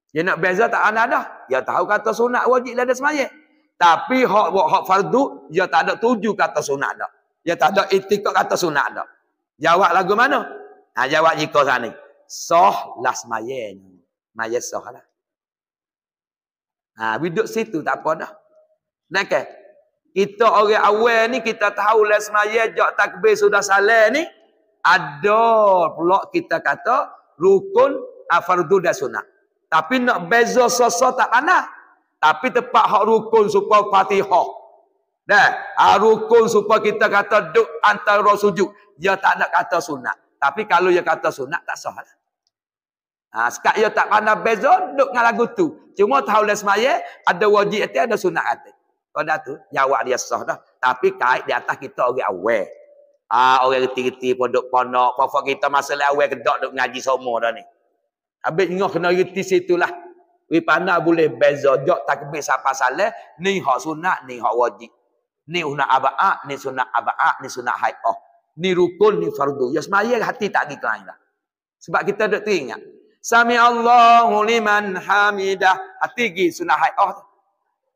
Speaker 1: Dia nak beza tak ada dah. Dia tahu kata sunat wajib lah ada semaya. Tapi hak fardu dia tak ada tuju kata sunat dak. Dia tak ada itikad kata sunat dak. Jawab lagu mana? Jawab jika sana. Sah lah semaya ni. Maya sah lah. Duduk situ tak apa dah. Nakal. Kita orang awal ni kita tahu lah semaya jak takbir sudah salah ni ada pula kita kata rukun fardu dan sunat. Tapi nak beza sosok tak pandai. Tapi tepat hak rukun supaya Fatihah. Dah, rukun supaya kita kata duk antara sujud. Dia tak nak kata sunat. Tapi kalau dia kata sunat tak sah lah. Sekat dia tak pandai beza duk dengan lagu tu. Cuma tahu lah semaya ada wajib hati, ada sunat hati. Kalau dah tu, jawab dia sah dah. Tapi kait di atas kita orang awal. Orang reti-reti pondok-pondok. Pokok kita masalah awal kedok duk ngaji semua dah ni. Habis ngah kena reti situlah. Pandai boleh beza. Jok takbir siapa salah. Ni hak sunat, ni hak wajib. Ni sunat aba'ah, ni sunat aba'ah, ni sunat hai'ah. Ni rukun, ni fardu. Ya semaya hati tak pergi kelain dah. Sebab kita duk teringat. Sami Allahu liman hamidah. Hati pergi sunat hai'ah tu.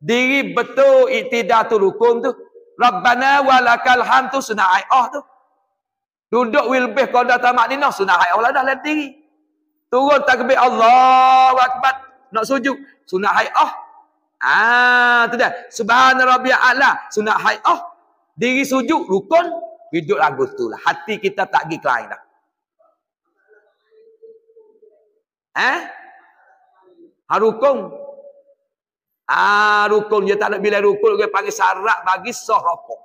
Speaker 1: Diri betul iktidah tu rukun tu. Rabbana walakal hamd tu sunat hai'ah tu. Duduk wilbih qada tamak ninah sunat hai'ah lah dah lihat diri. Turun takbir Allahu akbar. Nak sujud sunat hai'ah. Tu dah. Subhana rabbiyal a'la sunat hai'ah. Diri sujud rukun, hidup lagu tu lah. Hati kita tak pergi kelain dah. Rukun. Rukun dia tak nak bila rukun dia panggil syarat bagi sah rokok.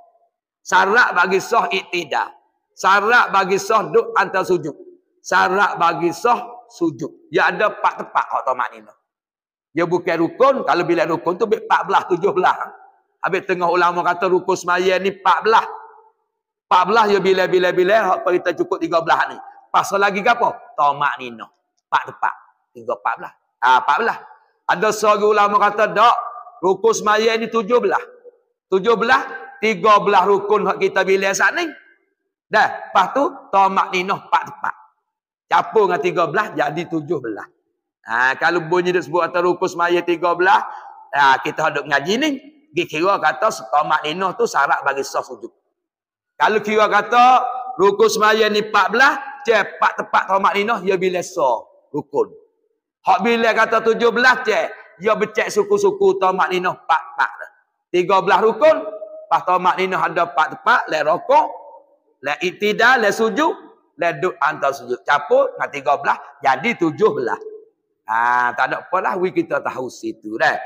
Speaker 1: Syarat bagi sah iktidah. Syarat bagi sah duk antara sujud. Syarat bagi sah sujud. Dia ada 4 tempat hak tamak ni. Dia bukan rukun. Kalau bila rukun tu 14, 17. Habis tengah ulama kata rukun semaya ni 14. 14 dia bila hak kita cukup 13 ni. Pasal lagi ke apa? Tamak ni 4 tempat. 14. 14. Ada seorang ulama kata dak rukun semaya ni 17. 13 rukun hak kita bila saat ni. Dah, lepas tu tamak ni 4 tempat. Campur dengan 13 jadi 17. Kalau bunyi dia sebut atau rukun semaya 13, kita hadap ngaji ni, kira kata tamak ninah tu syarat bagi sah sujud. Kalau kira kata rukun semaya ni 14, cepat tepat tamak ninah, dia bila sah rukun. Hak bila kata 17, dia becek suku-suku tamak ninah 4. 13 rukun, pas tamak ninah ada 4 tempat, le rokok, le iktidal, le sujud, le duduk antara sujud. Campur dengan 13, jadi 17. Tak ada apa lah, kita tahu situ dah.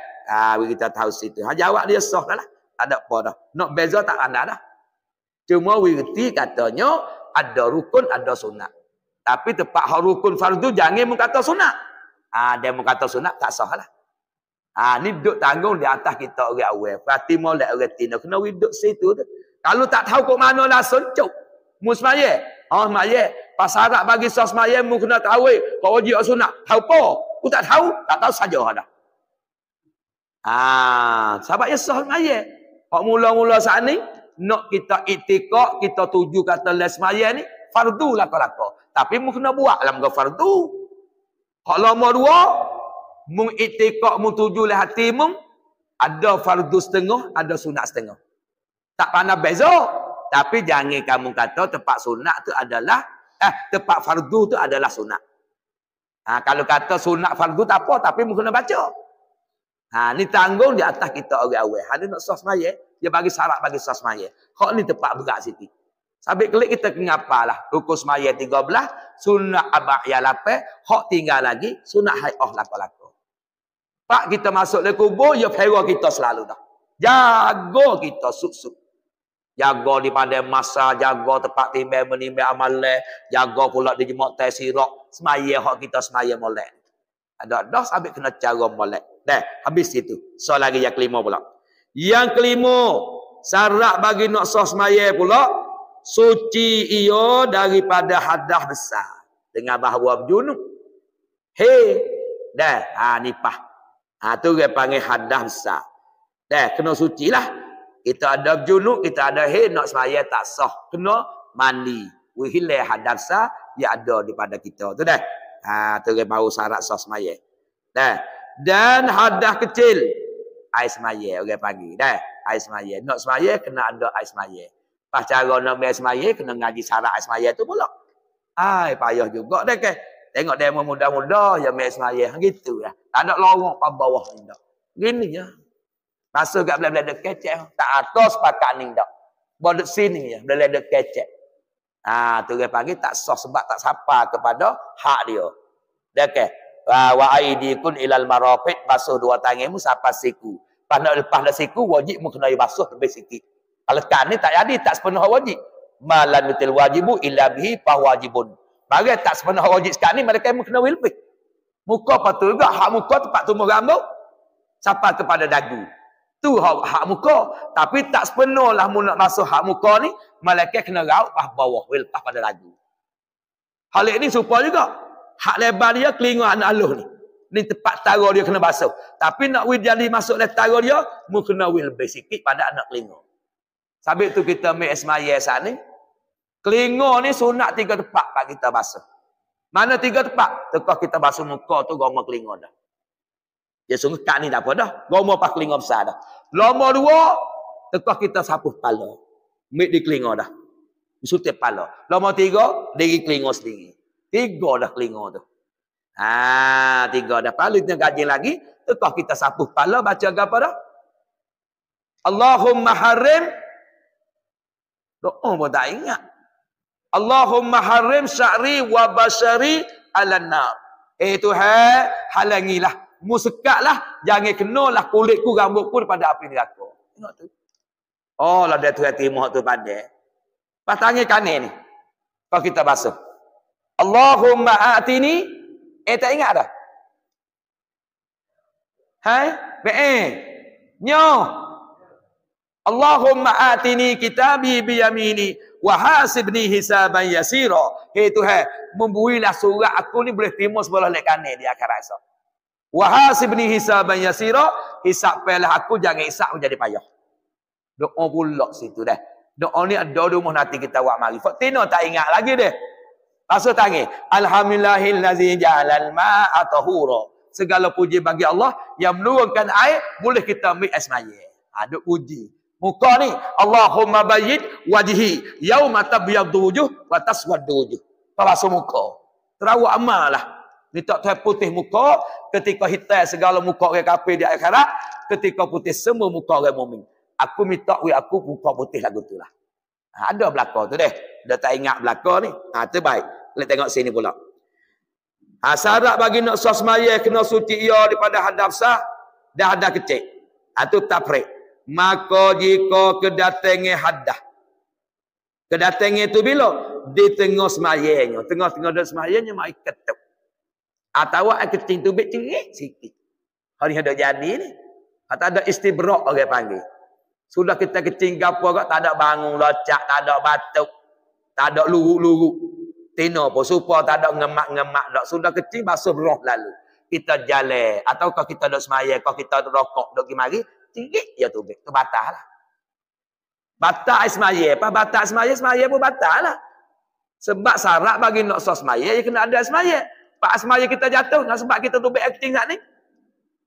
Speaker 1: Kita tahu situ. Jawab dia sah dah lah. Tak ada apa dah. Nak beza tak ada dah. Cuma reti katanya ada rukun, ada sunat. Tapi tepat hak rukun fardu jangan mengata sunat. Dia mengata sunat tak sah lah. Ni duduk tanggung di atas kita orang awal. Berarti molek orang tina. Kena duduk situ tu. Kalau tak tahu kok mana lah sencuk. Mu semaya. Semaya. Pasarak bagi sah semaya mu kena tahu. Kau wajib sunat. Tahu apa? Aku tak tahu saja dah. Sebab ya sah semaya. Hak mula-mula saat ni, nak kita iktikad, kita tuju kata les semaya ni, fardu lah kalau. Tapi mu kena buat dalam ke fardu. Hak lama dua, mu iktikad, mu tuju le hati mu, ada fardu setengah, ada sunat setengah. Tak pandai beza. Tapi jangan kamu kata tempat sunat tu adalah, tempat fardu tu adalah sunat. Kalau kata sunat fardu tak apa, tapi mu kena baca. Ni tanggung di atas kita orang awal. Ada nak sah semaya, dia bagi syarat bagi sah semaya. Hak ni tempat berat sikit. Sabit kelik kita kena apalah. Rukun semaya 13, sunat aba'iyah 8, hak tinggal lagi, sunat hai'ah lako-lako. Pak kita masuk ke kubur, ya perwa kita selalu dah. Jaga kita suk-suk. Jaga di pandai masa, jaga tempat timbang menimbang amalan, jaga pula di jemaah tasirak, semaya hak kita semaya molek. Ada dah sabit kena cara molek. Dah, habis itu. Soal lagi yang kelima pula. Yang kelima, syarat bagi nak sah semaya pula, suci ia daripada hadas besar. Dengan bahawa berjunub. Dah, nipah. Tu dia panggil hadas besar. Dah, kena suci lah. Kita ada berjunub, kita ada nak semaya tak sah. Kena mandi. Wihilai hadas besar, dia ada daripada kita. Tu dah. Tu dia baru syarat sah semaya. Dah. Dan hadas kecil, air semaya orang panggil. Dah, air semaya. Nak semaya kena ada air semaya. Pas cara nak air semaya kena ngaji syarat air semaya tu pula. Payah juga dah ke. Tengok demo muda-muda yang air semaya gitu ya. Tak ada lorong pada bawah ni dak. Gini ya. Masuk kat belah-belah dek kecek, tak atas pakat ni dak. Bodek sini ya, belah dek kecek. Tu orang panggil tak sah sebab tak sapa kepada hak dia. Dah ke. Wa aidikun ilal marafid, basuh dua tanganmu sampai siku. Lepas dah siku wajib mu kena basuh lebih sikit. Kalau kan ni tak jadi, tak sepenuh wajib. Malan mitil wajibu illa bihi fa wajibun. Bagi tak sepenuh wajib sekarang ni mereka mu kena lebih. Muka patut juga hak muka tempat tumbuh rambut sampai kepada dagu. Tu hak muka, tapi tak sepenuhlah mu nak basuh hak muka ni, malaikat kena raut pas bawah, lepas pada dagu. Hal ini serupa juga. Hak lebar dia kelinga anak aluh ni. Ni tempat tara dia kena basuh. Tapi nak wil jadi masuk le tara dia, mu kena wil lebih sikit pada anak kelinga. Sabit tu kita ambil semaya saat ni. Kelinga ni sunat 3 tempat pak kita basuh. Mana 3 tempat? Tekah kita basuh muka tu goma kelinga dah. Dia sungguh kat ni tak apa dah. Goma pas kelinga besar dah. Lama 2, tekah kita sapuh kepala. Ambil di kelinga dah. Sutip kepala. Lama 3, diri kelinga sendiri. 3 dah kelinga tu. 3 dah. Paling kita gaji lagi. Tekah kita sapuh kepala. Baca apa dah? Allahumma harim. Doa pun tak ingat. Allahumma harim sya'ri wa basyari ala nar. Tuhan, halangilah. Mu sekatlah. Jangan kenalah kulitku, rambutku daripada api neraka. Tengok tu. Lah dia Tuhan timur tu pandai. Pas tangan kanan ni. Kalau kita basuh. Allahumma atini. Tak ingat dah? Nyo. Allahumma atini kitabi biyamini. Wahasibni hisaban yasira. Tuhan, membuilah surat aku ni boleh timur sebelah lek kanan di akhirat esok. Wahasibni hisaban yasira. Hisab pelah aku, jangan hisab menjadi payah. Doa pula situ dah. Doa ni ada rumah nanti kita buat mari. Tino tak ingat lagi deh. Basuh tangan. Alhamdulillahillazi ja'alal ma'a tahura. Segala puji bagi Allah yang menurunkan air, boleh kita ambil air semaya. Duk puji. Muka ni, Allahumma bayyid wajhi yauma tabyaddu wujuh wa taswaddu wujuh. Basuh muka. Terawak amal lah. Ni tak Tuhan putih muka, ketika hitam segala muka orang kafir di akhirat, ketika putih semua muka orang mukmin. Aku minta aku muka putih lagu tu lah. Ada belakang tu deh. Dah tak ingat belakang ni. Tu baik. Kita tengok sini pula. Syarat bagi nak sah semaya kena suci ia daripada hadas besar dan hadas kecil. Tu tafriq. Maka jika kedatangan hadas. Kedatangan itu bila? Di tengah semayanya. Tengah-tengah dan semayanya mai ketuk. Atau air kecil tu bit cerik sikit. Hari ada jadi ni. Atau ada istibrak orang panggil. Sudah kita kecil gapo agak tak ada bangun locak, tak ada batuk, tak ada luruk-luruk. Tino pun supaya tak ada ngemak-ngemak dak. Sudah kecil basuh roh lalu. Kita jalan atau kalau kita dok semaya, kalau kita rokok dok pergi mari, tinggi ya tu bit. Tu batal lah. Batal semaya. Apa batal semaya? Semaya pun batal lah. Sebab syarat bagi nak sah semaya, dia kena ada semaya. Pak semaya kita jatuh, nak sebab kita tubik kencing saat ni.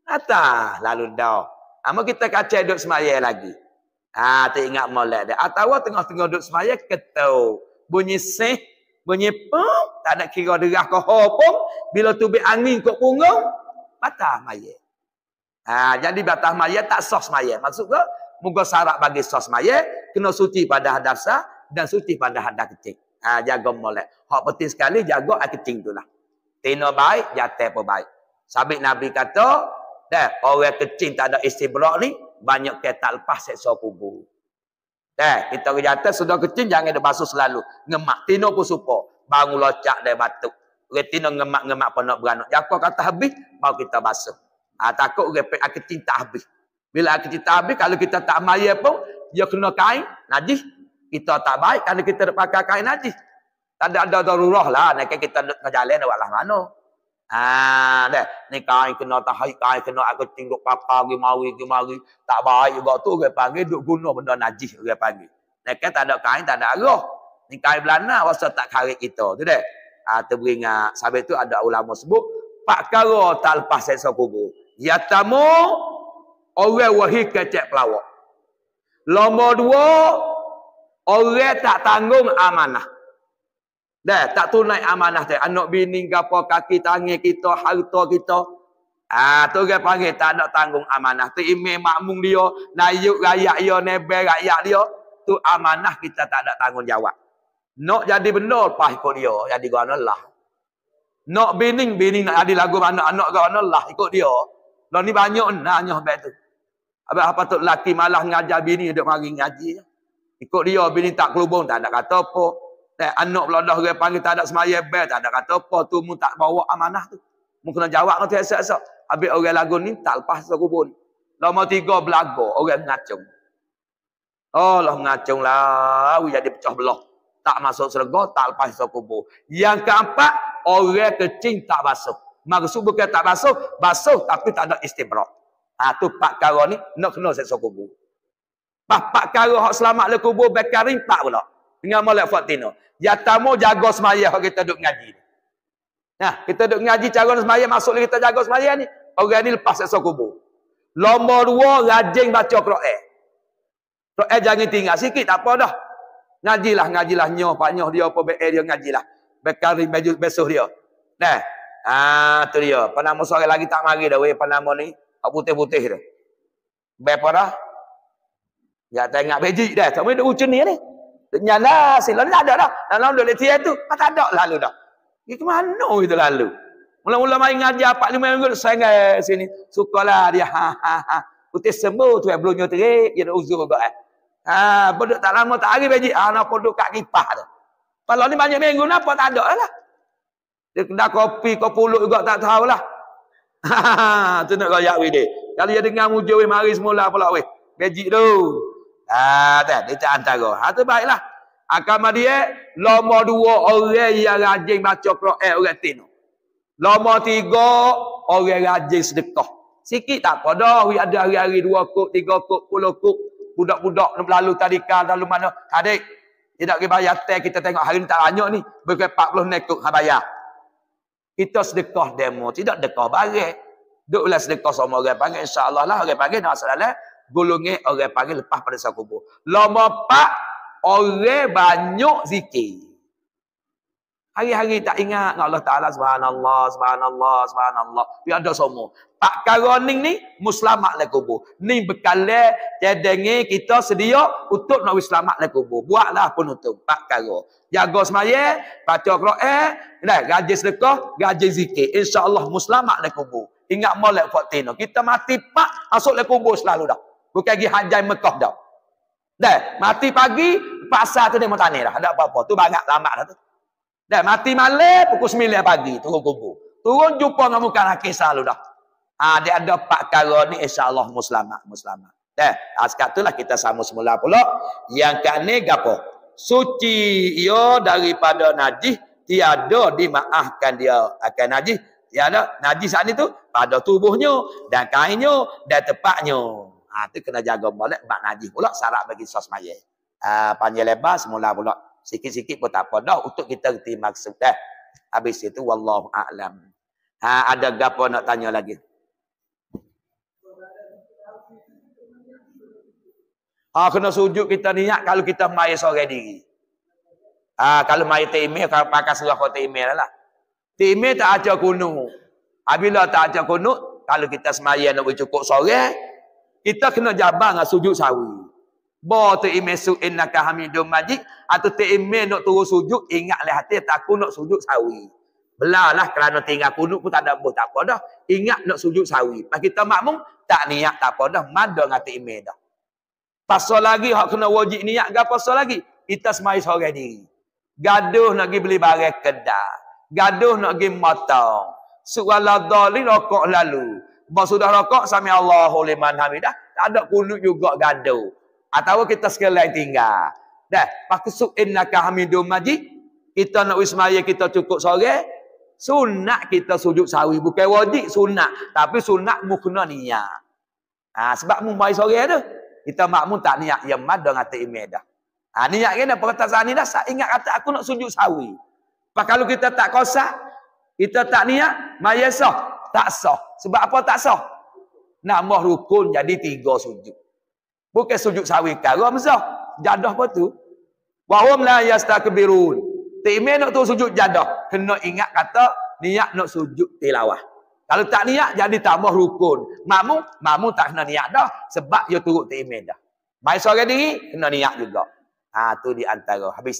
Speaker 1: Batal. Lalu dah. Amal kita kacau duduk semaya lagi. Tak ingat molek dia. Atau tengah-tengah duduk semaya, ketul. Bunyi seh, bunyi pum, tak nak kira derah ke pun. Bila tubik angin kot punggung, batal semaya. Jadi batal semaya, tak sah semaya. Maksud ke, muka syarat bagi sah semaya, kena suci pada hadap sah dan suci pada hadap kecil. Jaga molek. Hak penting sekali, jaga air kecil tu lah. Tino baik, jatuh pun baik. Sabit Nabi kata, orang kecil tak ada istibrak ni, banyak ke tak lepas seksa kubur. Kita jatuh sudah kecil, jangan ada basuh selalu. Ngemak, tino pun supo. Baru locak dia batuk. Orang tino ngemak-ngemak pun nak beranak. Jaka kata habis, baru kita basuh. Takut orang kecil tak habis. Bila air kecil tak habis, kalau kita tak maya pun, dia kena kain, najis. Kita tak baik, kalau kita nak pakai kain najis. Tak ada darurah lah, nak kita nak jalan nak lah mana. Ni kain kena tahai, kain kena aku tinggal papa gimari, tak baik juga tu orang panggil duk guna benda najis orang panggil. Nak tak ada kain, tak ada arah. Ni kain belana wasa tak karik kita, tu deh. Terberingat, sampai tu ada ulama sebut, pak kara tak lepas seksa kubur. Yatamu orang wahid kecek pelawak. Nombor dua, orang tak tanggung amanah. Tak tunai amanah tu. Anak bini, gapo kaki tangan kita, harta kita. Tu orang panggil tak ada tanggung amanah. Tu imam makmum dia, nayuk rakyat dia, nebel rakyat dia. Tu amanah kita tak ada tanggung jawab. Nak jadi benda, lepas ikut dia. Jadi gana lah. Nak bini nak jadi lagu anak-anak gana lah, ikut dia. Lah ni banyak nanya habis tu. Habis apa tu lelaki malah ngajar bini, duduk mari ngaji. Ikut dia, bini tak kelubung, tak ada kata apa. Anak peladah orang panggil tak ada semaya bel, tak ada kata apa. Tu mu tak bawa amanah tu. Mu kena jawab kata esok-esok. Habis orang lagu ni tak lepas sekubun. Lama 3 belaga, orang ngacung. Oh lah ngacung lah. Jadi pecah belah. Tak masuk surga, tak lepas sekubur. Yang keempat, orang kecing tak basuh. Maksud bukan tak basuh, basuh tapi tak ada istibrak. Tu 4 kara ni, nak kena seksa kubur. 4 kara hak selamat le kubur, bekaring 4 pula. Dengan molek Fatino. Yatamu jaga semaya kalau kita duduk ngaji. Kita duduk ngaji cara semaya, masuk kita jaga semaya ni. Orang ni lepas seksa kubur. Nombor 2, rajin baca Quran. Quran jangan tinggal sikit, tak apa dah. Ngajilah. Nyoh, pak nyoh dia apa BA dia ngajilah. Bekari baju besuh dia. Tu dia. Panama sore lagi tak mari dah. Panama ni, putih-putih dah. Berapa dah? Ya, tengok bejik dah. Tak boleh duduk ucun ni. Nyala, sila ni tak ada dah. Dalam duduk letian tu, tak ada lalu dah. Ini ke mana itu lalu? Mula-mula main ngajar 4-5 minggu, saya sini. Sukalah dia. Putih sembuh tu, belum terik. Dia dah uzur juga. Duduk tak lama, tak hari bejik. Nak duduk kat kipah tu. Kalau ni banyak minggu, kenapa tak ada lah? Dia kena kopi, kopi pulut juga tak tahu lah. Tu nak rayak dia. Kalau dia dengar mujur, mari semula pula. Bejik tu. Dia tak antara. Tu baiklah. Agama dia, nombor 2 orang yang rajin baca Quran, orang tino. Nombor 3, orang rajin sedekah. Sikit tak apa dah. Ada hari-hari 2 kok, 3 kok, 10 kok. Budak-budak lalu tadika, lalu mana. Adik, tidak kita bayar teh, kita tengok hari ni tak banyak ni. Berkait 40 nekuk, bayar. Kita sedekah demo, tidak dekah barang. Duklah sedekah sama orang panggil, insya-Allah lah orang panggil nak salah. Golongan orang panggil lepas pada sah kubur. Nombor 4, orang banyak zikir. Hari-hari tak ingat Allah Ta'ala, subhanallah. Biar ada semua. 4 kara ni muslimat le kubur. Ni bekalnya cadangan kita sedia untuk nak selamat le kubur. Buatlah penutup 4 kara. Jaga semaya, baca Quran, rajin sedekah, rajin zikir. Insya-Allah muslimat le kubur. Ingat molek Fatino. Kita mati pak masuk le kubur selalu dah. Bukan pergi hajai Mekah dah. Mati pagi, pasar tu dia mau tani dah. Tak apa-apa. Tu banyak lambat dah tu. Mati malam pukul 9 pagi turun kubur. Turun jumpa dengan muka laki selalu dah. Dia ada 4 kara ni insya-Allah muslimat. Sekarang itulah kita sama semula pula. Yang kane gapo? Suci ia daripada najis, tiada dimaafkan dia akan najis. Tiada najis saat itu pada tubuhnya dan kainnya dan tempatnya. Tu kena jaga molek bab najis pula syarat bagi sos mayat. Panjang lebar semula pula. Sikit-sikit pun tak apa dah untuk kita reti maksud dah. Habis itu wallahu a'lam. Ada gapo nak tanya lagi? Kena sujud kita niat kalau kita mai sore diri. Kalau mai timih kalau pakai surah kau timih lah. Timih tak aja kunut. Apabila tak aja kunut, kalau kita sembahyang nak cukup sore, kita kena jabar dengan sujud sawi. Bo tu imesu innaka hamidum majid atau tu ime nak turun sujud ingatlah hati takut nak sujud sawi. Belalah kerana tinggal kunut pun tak ada boleh tak apa dah. Ingat nak sujud sawi. Pas kita makmum tak niat tak apa dah, mada ngati ime dah. Pasal lagi hak kena wajib niat gapo pasal lagi? Kita semai sore diri. Gaduh nak pergi beli barang kedai. Gaduh nak pergi motong. Suwala dhalin rokok lalu. Bahawa sudah rokok sami Allahu liman hamidah, tak ada kunut juga gaduh. Atau kita sekalian tinggal. Dah, maksud innaka hamidum majid, kita nak wismaya kita cukup sore, sunat kita sujud sawi, bukan wajib sunat, tapi sunat mu kena niat. Sebab mu mai sore tu, kita makmum tak niat yang mad dengan hati imedah. Niat kena perkataan ni dah, saya ingat kata aku nak sujud sawi. Pak kalau kita tak kosak, kita tak niat, maya sah, tak sah. Sebab apa tak sah? Nambah rukun jadi 3 sujud. Bukan sujud sawi kara mezah. Jadah apa tu? Wa hum la yastakbirun. Timeh nak tu sujud jadah. Kena ingat kata niat nak sujud tilawah. Kalau tak niat jadi tambah rukun. Makmum tak kena niat dah sebab dia turut timeh dah. Mai sore diri kena niat juga. Tu di antara habis